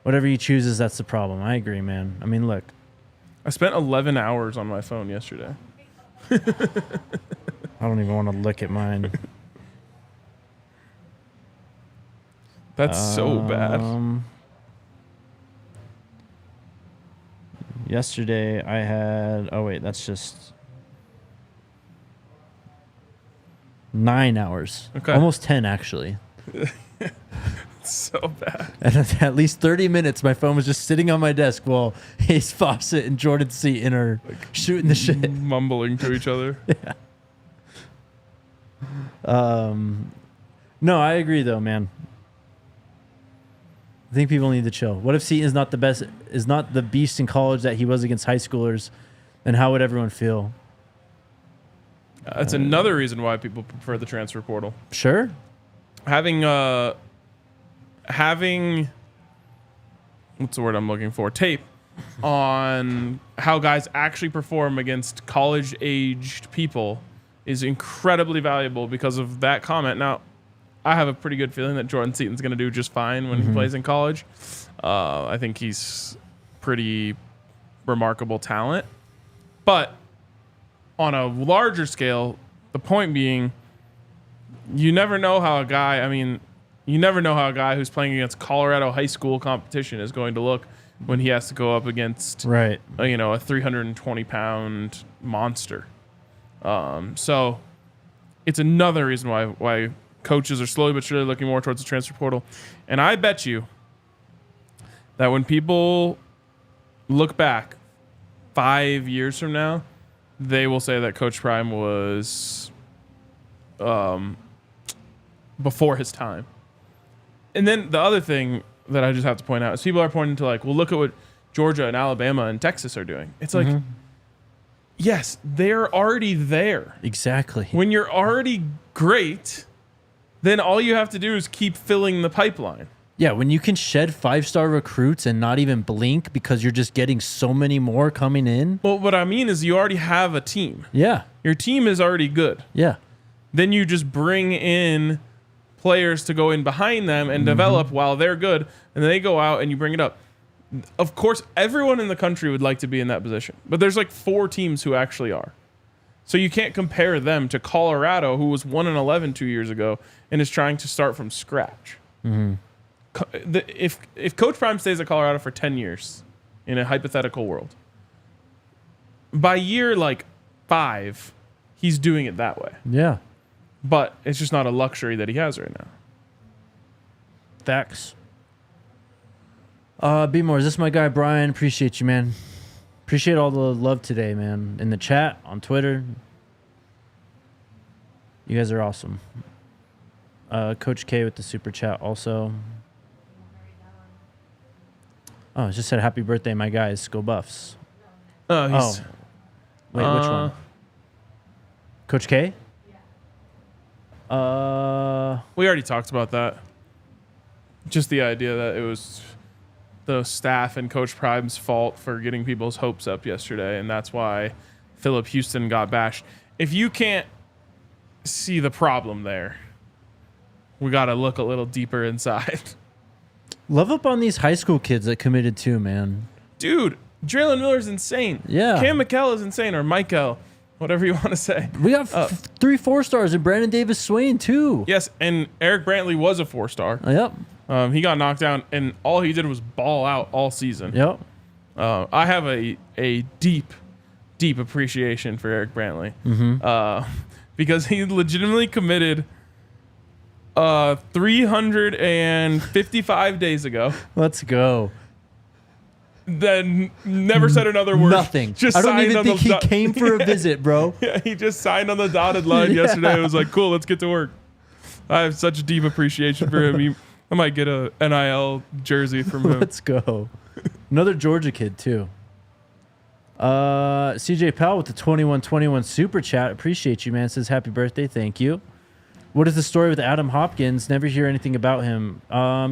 Speaker 1: Whatever he chooses, that's the problem. I agree, man. I mean, look.
Speaker 2: I spent 11 hours on my phone yesterday.
Speaker 1: I don't even want to look at mine.
Speaker 2: That's so bad.
Speaker 1: Yesterday I had... Oh, wait. That's just... 9 hours.
Speaker 2: Okay.
Speaker 1: Almost 10, actually.
Speaker 2: So bad.
Speaker 1: And at least 30 minutes, my phone was just sitting on my desk while Hayes Fawcett and Jordan Seaton are shooting the shit.
Speaker 2: Mumbling to each other.
Speaker 1: Yeah. No, I agree, though, man. I think people need to chill. What if Seaton is not the beast in college that he was against high schoolers? Then how would everyone feel?
Speaker 2: That's another reason why people prefer the transfer portal.
Speaker 1: Sure.
Speaker 2: Having what's the word I'm looking for? Tape on how guys actually perform against college-aged people is incredibly valuable because of that comment. Now, I have a pretty good feeling that Jordan Seaton's going to do just fine when he plays in college. I think he's pretty remarkable talent. But on a larger scale, the point being, you never know how a guy who's playing against Colorado high school competition is going to look when he has to go up against,
Speaker 1: right,
Speaker 2: a 320-pound monster. So it's another reason why coaches are slowly but surely looking more towards the transfer portal. And I bet you that when people look back 5 years from now, they will say that Coach Prime was before his time. And then the other thing that I just have to point out is people are pointing to like, well, look at what Georgia and Alabama and Texas are doing. It's like, yes, they're already there.
Speaker 1: Exactly.
Speaker 2: When you're already great, then all you have to do is keep filling the pipeline.
Speaker 1: Yeah, when you can shed 5-star recruits and not even blink because you're just getting so many more coming in.
Speaker 2: Well, what I mean is you already have a team.
Speaker 1: Yeah.
Speaker 2: Your team is already good.
Speaker 1: Yeah.
Speaker 2: Then you just bring in players to go in behind them and develop while they're good, and then they go out and you bring it up. Of course, everyone in the country would like to be in that position, but there's like 4 teams who actually are. So you can't compare them to Colorado, who was 1-11 2 years ago and is trying to start from scratch. If Coach Prime stays at Colorado for 10 years in a hypothetical world, by year like 5, he's doing it that way.
Speaker 1: Yeah.
Speaker 2: But it's just not a luxury that he has right now.
Speaker 1: Facts. Be more. Is this my guy Brian? Appreciate you, man. Appreciate all the love today, man. In the chat, on Twitter. You guys are awesome. Coach K with the super chat also. Oh, it just said happy birthday, my guys. Go Buffs.
Speaker 2: Wait,
Speaker 1: which one? Coach K?
Speaker 2: We already talked about that. Just the idea that it was the staff and Coach Prime's fault for getting people's hopes up yesterday, and that's why Phillip Houston got bashed. If you can't see the problem there, we got to look a little deeper inside.
Speaker 1: Love up on these high school kids that committed too, man.
Speaker 2: Dude, Draylen Miller's insane.
Speaker 1: Yeah.
Speaker 2: Cam McKell is insane, or Michael, whatever you want to say.
Speaker 1: We got 3 4-stars and Brandon Davis Swain too.
Speaker 2: Yes, and Eric Brantley was a 4-star.
Speaker 1: Yep.
Speaker 2: He got knocked down, and all he did was ball out all season.
Speaker 1: Yep.
Speaker 2: I have a deep appreciation for Eric Brantley because he legitimately committed 355 days ago.
Speaker 1: Let's go.
Speaker 2: Then never said another word.
Speaker 1: Nothing.
Speaker 2: Just
Speaker 1: I don't
Speaker 2: signed
Speaker 1: even
Speaker 2: on
Speaker 1: think
Speaker 2: the
Speaker 1: he came for a visit, bro.
Speaker 2: Yeah, he just signed on the dotted line yesterday. It was like, cool, let's get to work. I have such a deep appreciation for him. I might get a NIL jersey from him.
Speaker 1: Let's go. Another Georgia kid too. CJ Powell with the 2121 super chat. Appreciate you, man. Says happy birthday. Thank you. What is the story with Adam Hopkins? Never hear anything about him.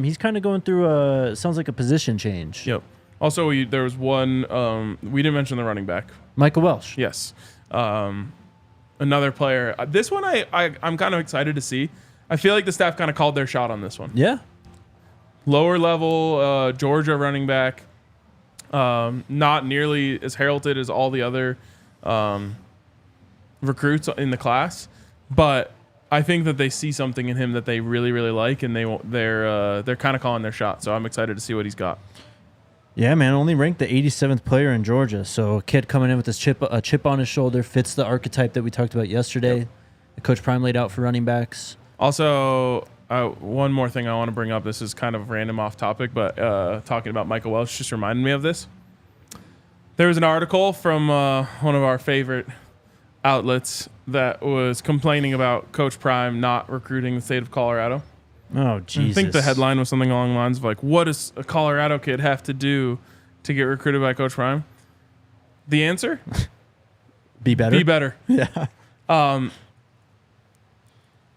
Speaker 1: He's kind of going through sounds like a position change.
Speaker 2: Yep. Also, there was one, we didn't mention the running back.
Speaker 1: Michael Welsh.
Speaker 2: Yes. Another player. This one I'm kind of excited to see. I feel like the staff kind of called their shot on this one.
Speaker 1: Yeah.
Speaker 2: Lower level Georgia running back. Not nearly as heralded as all the other recruits in the class, but I think that they see something in him that they really, really like, and they're kind of calling their shot. So I'm excited to see what he's got.
Speaker 1: Yeah, man. Only ranked the 87th player in Georgia. So a kid coming in with a chip on his shoulder fits the archetype that we talked about yesterday. Yep. Coach Prime laid out for running backs.
Speaker 2: Also, one more thing I want to bring up. This is kind of random off topic, but talking about Michael Welsh just reminded me of this. There was an article from one of our favorite outlets that was complaining about Coach Prime not recruiting the state of Colorado.
Speaker 1: Oh, Jesus.
Speaker 2: I think the headline was something along the lines of like, what does a Colorado kid have to do to get recruited by Coach Prime? The answer?
Speaker 1: Be better.
Speaker 2: Be better.
Speaker 1: Yeah.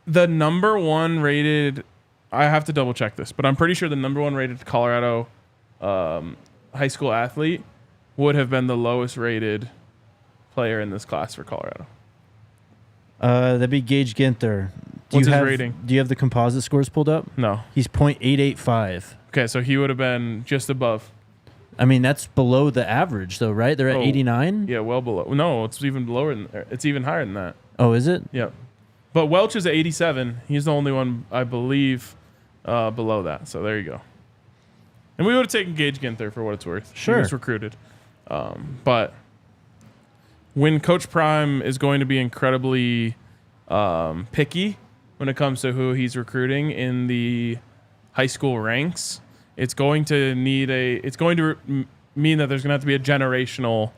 Speaker 2: The number 1 rated, I have to double check this, but I'm pretty sure the number 1 rated Colorado high school athlete would have been the lowest rated player in this class for Colorado.
Speaker 1: That'd be Gage Ginther.
Speaker 2: What's his rating?
Speaker 1: Do you have the composite scores pulled up?
Speaker 2: No.
Speaker 1: He's .885.
Speaker 2: Okay, so he would have been just above.
Speaker 1: I mean, that's below the average, though, right? They're at 89?
Speaker 2: Yeah, well below. No, it's even lower than. It's even higher than that.
Speaker 1: Oh, is it?
Speaker 2: Yeah. But Welch is at 87. He's the only one, I believe, below that. So there you go. And we would have taken Gage Ginther for what it's worth.
Speaker 1: Sure.
Speaker 2: He was recruited. But when Coach Prime is going to be incredibly picky when it comes to who he's recruiting in the high school ranks, it's going to mean that there's going to have to be a generational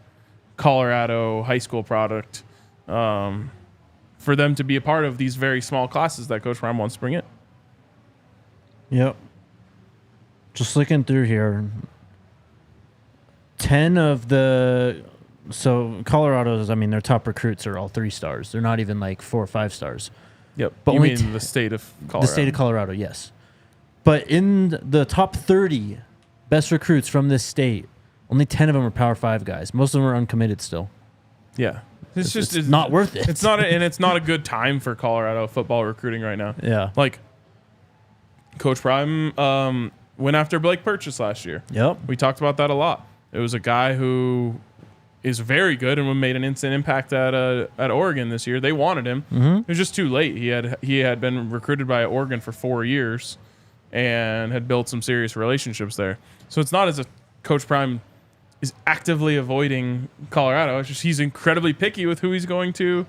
Speaker 2: Colorado high school product for them to be a part of these very small classes that Coach Prime wants to bring in.
Speaker 1: Yep. Just looking through here. 10 of the... So Colorado's, I mean, their top recruits are all 3 stars. They're not even like 4 or 5 stars.
Speaker 2: Yep.
Speaker 1: But
Speaker 2: You
Speaker 1: only
Speaker 2: mean the state of Colorado?
Speaker 1: The state of Colorado, yes. But in the top 30 best recruits from this state, only 10 of them are Power 5 guys. Most of them are uncommitted still.
Speaker 2: Yeah. It's
Speaker 1: not worth it.
Speaker 2: It's not, and it's not a good time for Colorado football recruiting right now.
Speaker 1: Yeah.
Speaker 2: Like, Coach Prime went after Blake Purchase last year.
Speaker 1: Yep.
Speaker 2: We talked about that a lot. It was a guy who is very good and made an instant impact at Oregon this year. They wanted him.
Speaker 1: Mm-hmm.
Speaker 2: It was just too late. He had been recruited by Oregon for 4 years and had built some serious relationships there. So it's not as if Coach Prime is actively avoiding Colorado. It's just he's incredibly picky with who he's going to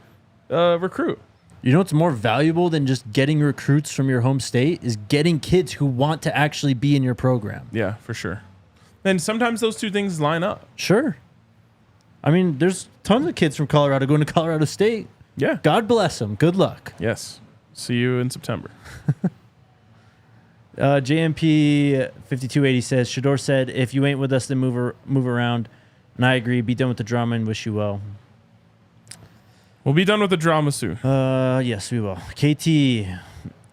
Speaker 2: recruit.
Speaker 1: You know what's more valuable than just getting recruits from your home state is getting kids who want to actually be in your program.
Speaker 2: Yeah, for sure. And sometimes those two things line up.
Speaker 1: Sure. I mean, there's tons of kids from Colorado going to Colorado State.
Speaker 2: Yeah.
Speaker 1: God bless them. Good luck.
Speaker 2: Yes. See you in September.
Speaker 1: JMP 5280 says, Shador said, if you ain't with us, then move around. And I agree. Be done with the drama and wish you well.
Speaker 2: We'll be done with the drama soon.
Speaker 1: Yes, we will. KT,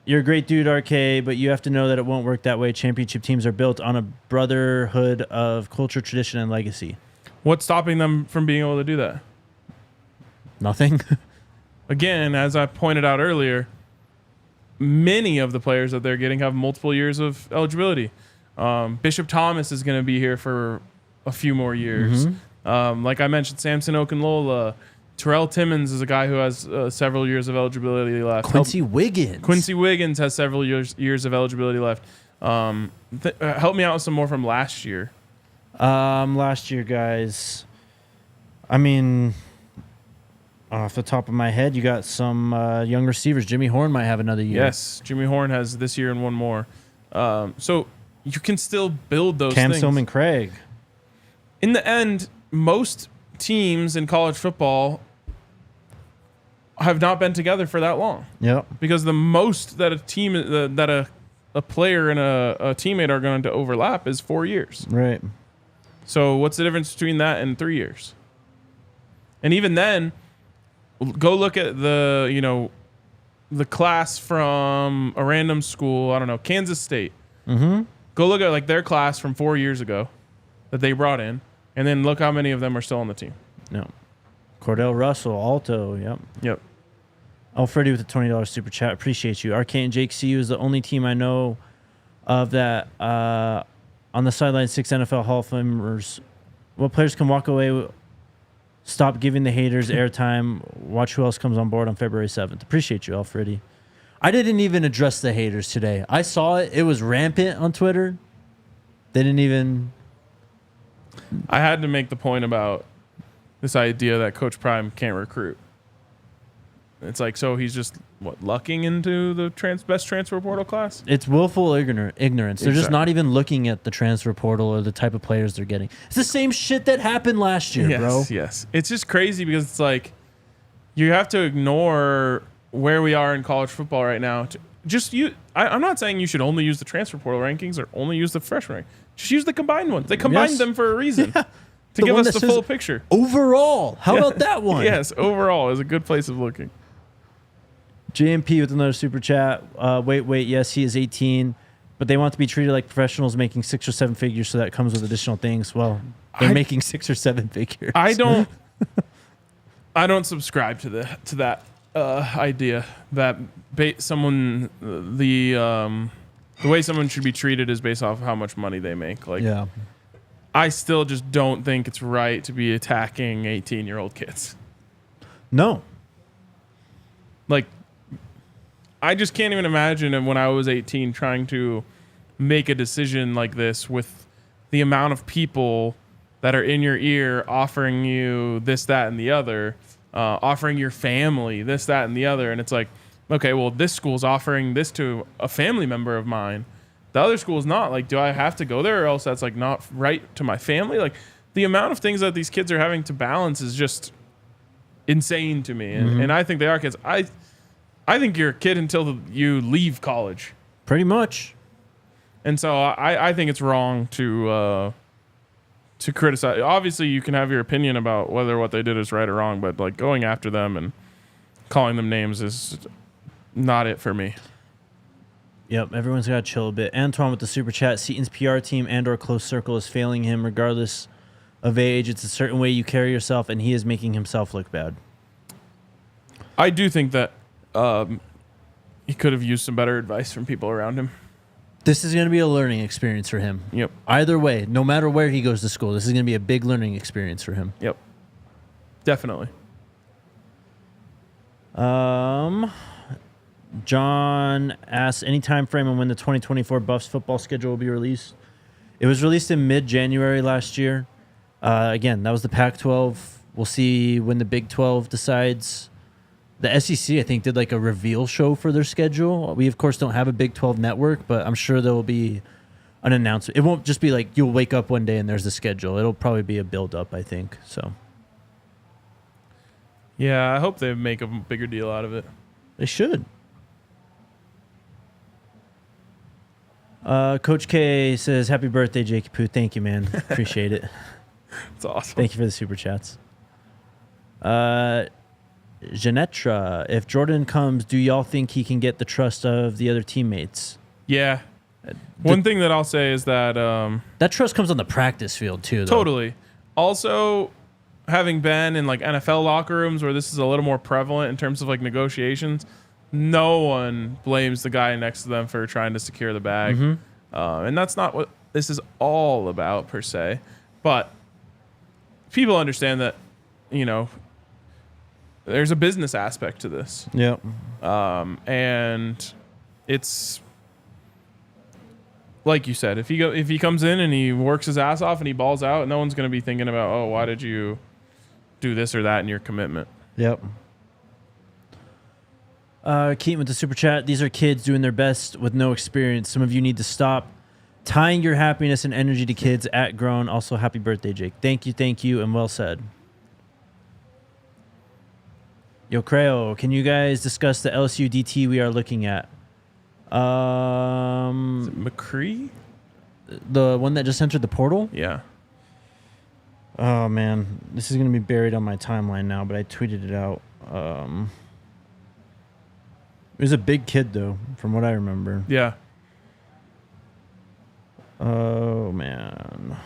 Speaker 1: you're a great dude, RK, but you have to know that it won't work that way. Championship teams are built on a brotherhood of culture, tradition, and legacy.
Speaker 2: What's stopping them from being able to do that?
Speaker 1: Nothing.
Speaker 2: Again, as I pointed out earlier, many of the players that they're getting have multiple years of eligibility. Bishop Thomas is going to be here for a few more years.
Speaker 1: Mm-hmm.
Speaker 2: Like I mentioned, Samson Okunlola. Terrell Timmons is a guy who has several years of eligibility left.
Speaker 1: Quincy Wiggins
Speaker 2: has several years of eligibility left. Help me out with some more from last year.
Speaker 1: Last year, guys. I mean, off the top of my head, you got some young receivers. Jimmy Horn might have another year.
Speaker 2: Yes, Jimmy Horn has this year and one more. So you can still build those
Speaker 1: Cam
Speaker 2: things.
Speaker 1: Silman Craig.
Speaker 2: In the end, most teams in college football have not been together for that long.
Speaker 1: Yep.
Speaker 2: Because the most that a team that a player and a teammate are going to overlap is 4 years.
Speaker 1: Right.
Speaker 2: So what's the difference between that and 3 years? And even then, go look at the class from a random school, I don't know, Kansas State.
Speaker 1: Mm-hmm.
Speaker 2: Go look at like their class from 4 years ago that they brought in, and then look how many of them are still on the team.
Speaker 1: No. Cordell Russell, Alto, yep.
Speaker 2: Yep.
Speaker 1: Alfredo with a $20 super chat. Appreciate you. RK and Jake CU is the only team I know of that on the sideline 6 NFL Hall of Famers. What players can walk away, stop giving the haters airtime, watch who else comes on board on February 7th. Appreciate you, Alfredo. I didn't even address the haters today. I saw it. It was rampant on Twitter. They didn't even...
Speaker 2: I had to make the point about this idea that Coach Prime can't recruit. It's like, so he's just, lucking into the best transfer portal class?
Speaker 1: It's willful ignorance. They're just not even looking at the transfer portal or the type of players they're getting. It's the same shit that happened last year, bro.
Speaker 2: Yes. It's just crazy because it's like you have to ignore where we are in college football right now. I'm not saying you should only use the transfer portal rankings or only use the freshman rank. Just use the combined ones. They combined them for a reason. Yeah. To give us the full picture.
Speaker 1: Overall. How about that one?
Speaker 2: Yes, overall is a good place of looking.
Speaker 1: JMP with another super chat. Wait. Yes, he is 18, but they want to be treated like professionals making 6 or 7 figures, so that comes with additional things. Well, they're making 6 or 7 figures.
Speaker 2: I don't subscribe to that idea that the way someone should be treated is based off of how much money they make. Like,
Speaker 1: yeah.
Speaker 2: I still just don't think it's right to be attacking 18-year-old kids.
Speaker 1: No.
Speaker 2: Like, I just can't even imagine when I was 18 trying to make a decision like this with the amount of people that are in your ear offering you this, that, and the other, offering your family this, that, and the other. And it's like, okay, well, this school's offering this to a family member of mine. The other school's not. Like, do I have to go there or else that's like not right to my family? Like, the amount of things that these kids are having to balance is just insane to me. And I think they are kids. I think you're a kid until you leave college.
Speaker 1: Pretty much.
Speaker 2: And so I think it's wrong to criticize. Obviously, you can have your opinion about whether what they did is right or wrong, but like going after them and calling them names is not it for me.
Speaker 1: Yep, everyone's got to chill a bit. Antoine with the super chat. Seaton's PR team and/or close circle is failing him, regardless of age. It's a certain way you carry yourself, and he is making himself look bad.
Speaker 2: I do think that he could have used some better advice from people around him.
Speaker 1: This is going to be a learning experience for him.
Speaker 2: Yep.
Speaker 1: Either way, no matter where he goes to school, this is going to be a big learning experience for him.
Speaker 2: Yep. Definitely.
Speaker 1: John asks, any time frame on when the 2024 Buffs football schedule will be released? It was released in mid-January last year. Again, that was the Pac-12. We'll see when the Big 12 decides. The SEC, I think, did like a reveal show for their schedule. We, of course, don't have a Big 12 network, but I'm sure there will be an announcement. It won't just be like you'll wake up one day and there's the schedule. It'll probably be a build-up, I think. So,
Speaker 2: yeah, I hope they make a bigger deal out of it.
Speaker 1: they should. Coach K says, happy birthday, Jakey Poo. Thank you, man. Appreciate it.
Speaker 2: It's awesome.
Speaker 1: Thank you for the super chats. Janetra, if Jordan comes, do y'all think he can get the trust of the other teammates?
Speaker 2: Yeah. One thing that I'll say is that
Speaker 1: That trust comes on the practice field, too, though.
Speaker 2: totally. Also, having been in like NFL locker rooms where this is a little more prevalent in terms of like negotiations, no one blames the guy next to them for trying to secure the bag. And that's not what this is all about per se. But people understand that, there's a business aspect to this.
Speaker 1: Yep.
Speaker 2: And it's like you said, if he comes in and he works his ass off and he balls out, no one's going to be thinking about, oh, why did you do this or that in your commitment?
Speaker 1: Yep. Keaton with the super chat. These are kids doing their best with no experience. Some of you need to stop tying your happiness and energy to kids at grown. Also, happy birthday, Jake. Thank you, and well said. Yo, Creo, can you guys discuss the LSU DT we are looking at?
Speaker 2: Is it McCree?
Speaker 1: The one that just entered the portal?
Speaker 2: Yeah.
Speaker 1: Oh, man. This is going to be buried on my timeline now, but I tweeted it out. He was a big kid, though, from what I remember.
Speaker 2: Yeah.
Speaker 1: Oh, man.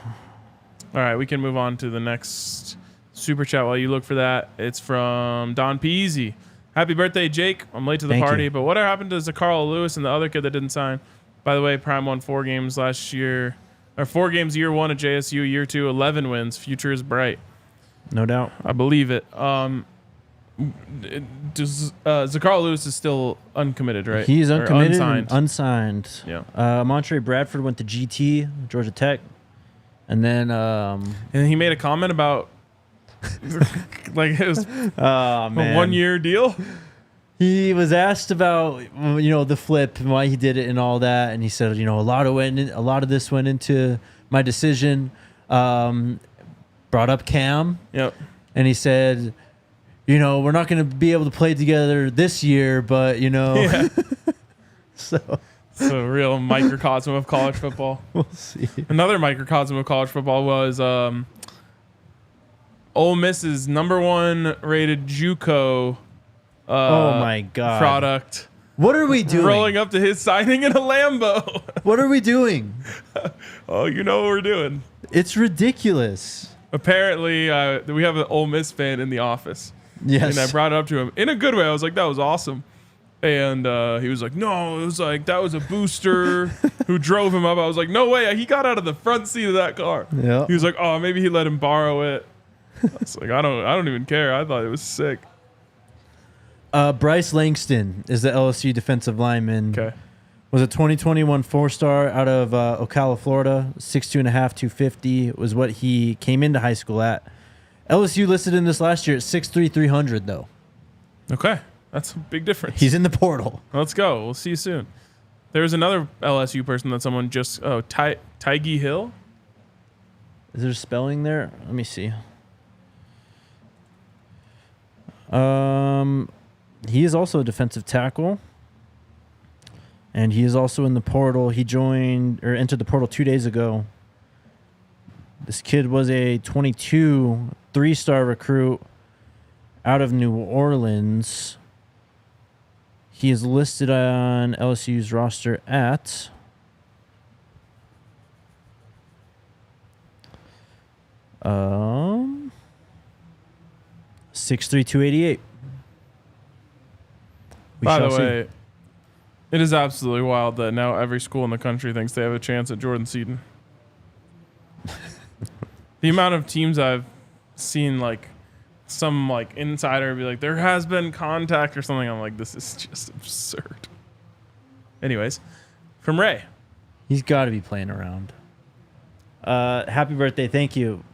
Speaker 2: All right, we can move on to the next super chat while you look for that. It's from Don Peasy. Happy birthday, Jake. I'm late to the
Speaker 1: Thank
Speaker 2: party,
Speaker 1: you.
Speaker 2: but what happened to Zacarlo Lewis and the other kid that didn't sign? By the way, Prime won 4 games last year. Or 4 games year 1 at JSU, year 2, 11 wins. Future is bright.
Speaker 1: No doubt.
Speaker 2: I believe it. Zacarlo Lewis is still uncommitted, right?
Speaker 1: He's
Speaker 2: Or
Speaker 1: uncommitted
Speaker 2: unsigned.
Speaker 1: and unsigned.
Speaker 2: Yeah.
Speaker 1: Montre Bradford went to GT, Georgia Tech. And then...
Speaker 2: And he made a comment about like it was
Speaker 1: oh,
Speaker 2: a
Speaker 1: man.
Speaker 2: 1-year deal.
Speaker 1: He was asked about, the flip and why he did it and all that. And he said, a lot of this went into my decision. Brought up Cam.
Speaker 2: Yep.
Speaker 1: And he said... we're not going to be able to play together this year, but,
Speaker 2: Yeah.
Speaker 1: So
Speaker 2: It's a real microcosm of college football.
Speaker 1: we'll see.
Speaker 2: Another microcosm of college football was Ole Miss's #1 rated JUCO
Speaker 1: Oh, my God.
Speaker 2: product
Speaker 1: What are we doing?
Speaker 2: rolling up to his signing in a Lambo.
Speaker 1: What are we doing?
Speaker 2: Oh, you know what we're doing.
Speaker 1: It's ridiculous.
Speaker 2: Apparently, we have an Ole Miss fan in the office.
Speaker 1: Yes.
Speaker 2: And I brought it up to him in a good way. I was like, that was awesome. And he was like, no, it was like, that was a booster who drove him up. I was like, no way. He got out of the front seat of that car.
Speaker 1: Yeah.
Speaker 2: He was like, oh, maybe he let him borrow it. I was like, I don't even care. I thought it was sick.
Speaker 1: Bryce Langston is the LSU defensive lineman.
Speaker 2: Okay.
Speaker 1: Was a 2021 4-star out of Ocala, Florida. 6'2.5", 250 was what he came into high school at. LSU listed him this last year at 6'3", 300, though.
Speaker 2: Okay. That's a big difference.
Speaker 1: He's in the portal.
Speaker 2: Let's go. We'll see you soon. There was another LSU person that someone just... Oh, Tyge Hill?
Speaker 1: Is there spelling there? Let me see. He is also a defensive tackle. And he is also in the portal. He entered the portal 2 days ago. This kid was a 22 3-star recruit out of New Orleans. He is listed on LSU's roster at 6'3", 288.
Speaker 2: By the way, it is absolutely wild that now every school in the country thinks they have a chance at Jordan Seaton. The amount of teams I've seen, like some like insider be like, there has been contact or something. I'm like, this is just absurd. Anyways, from Ray.
Speaker 1: He's got to be playing around. Happy birthday. Thank you.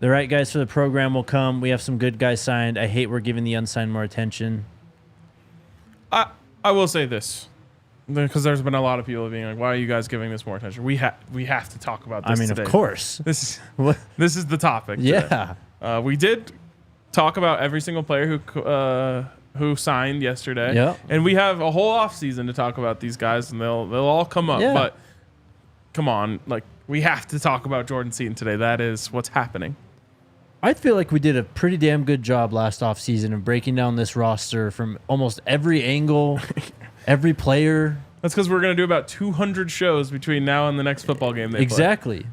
Speaker 1: The right guys for the program will come. We have some good guys signed. I hate we're giving the unsigned more attention.
Speaker 2: I will say this, because there's been a lot of people being like, why are you guys giving this more attention? We have to talk about this today.
Speaker 1: Of course.
Speaker 2: This is the topic
Speaker 1: Yeah.
Speaker 2: today. We did talk about every single player who signed yesterday.
Speaker 1: Yeah.
Speaker 2: And we have a whole offseason to talk about these guys, and they'll all come up.
Speaker 1: Yeah.
Speaker 2: But come on, like, we have to talk about Jordan Seaton today. That is what's happening.
Speaker 1: I feel like we did a pretty damn good job last offseason of breaking down this roster from almost every angle, every player.
Speaker 2: That's because we're going to do about 200 shows between now and the next football game they play.
Speaker 1: Exactly.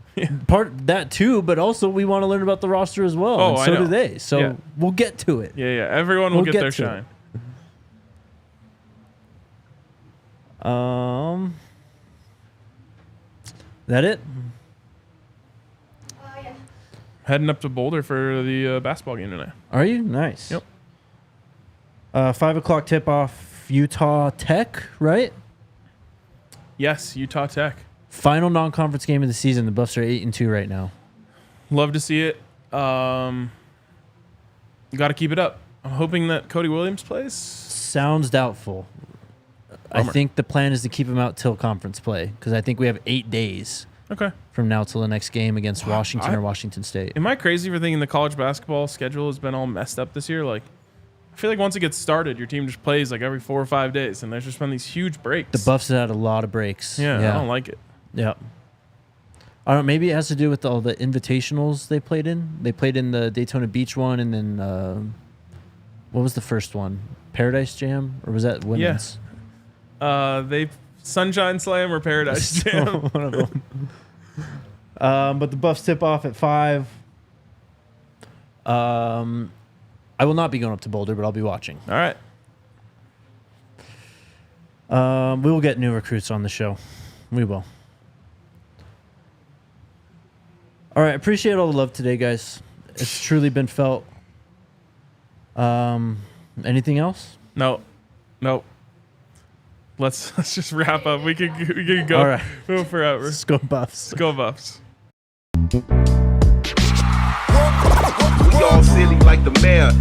Speaker 1: Part that too, but also we want to learn about the roster as well.
Speaker 2: Oh,
Speaker 1: and
Speaker 2: I
Speaker 1: so
Speaker 2: know.
Speaker 1: do they. So we'll get to it.
Speaker 2: Yeah. Everyone will
Speaker 1: We'll
Speaker 2: get
Speaker 1: get
Speaker 2: their
Speaker 1: to
Speaker 2: shine.
Speaker 1: That it?
Speaker 3: Yeah.
Speaker 2: Heading up to Boulder for the basketball game tonight.
Speaker 1: Are you? Nice.
Speaker 2: Yep.
Speaker 1: 5 o'clock tip off, Utah Tech, right?
Speaker 2: Yes, Utah Tech.
Speaker 1: Final non-conference game of the season. The Buffs are 8-2 right now.
Speaker 2: Love to see it. You got to keep it up. I'm hoping that Cody Williams plays.
Speaker 1: Sounds doubtful.
Speaker 2: Bummer.
Speaker 1: I think the plan is to keep him out till conference play because I think we have 8 days
Speaker 2: Okay.
Speaker 1: from now till the next game against Washington
Speaker 2: I-
Speaker 1: or Washington State.
Speaker 2: Am I crazy for thinking the college basketball schedule has been all messed up this year? Like, I feel like once it gets started, your team just plays like every 4 or 5 days, and there's just been these huge breaks.
Speaker 1: The Buffs have had a lot of breaks.
Speaker 2: Yeah, I don't like it.
Speaker 1: Yeah. I don't know. Maybe it has to do with all the invitationals they played in. They played in the Daytona Beach one, and then what was the first one? Paradise Jam, or was that women's?
Speaker 2: They Sunshine Slam or Paradise Jam.
Speaker 1: One of them. But the Buffs tip off at 5. I will not be going up to Boulder, but I'll be watching.
Speaker 2: All right.
Speaker 1: We will get new recruits on the show. We will. All right. Appreciate all the love today, guys. It's truly been felt. Anything else?
Speaker 2: No. Let's just wrap up. We could go,
Speaker 1: All right.
Speaker 2: go forever.
Speaker 1: Let's go Buffs.
Speaker 2: Let's go Buffs.
Speaker 4: We all silly like the mayor.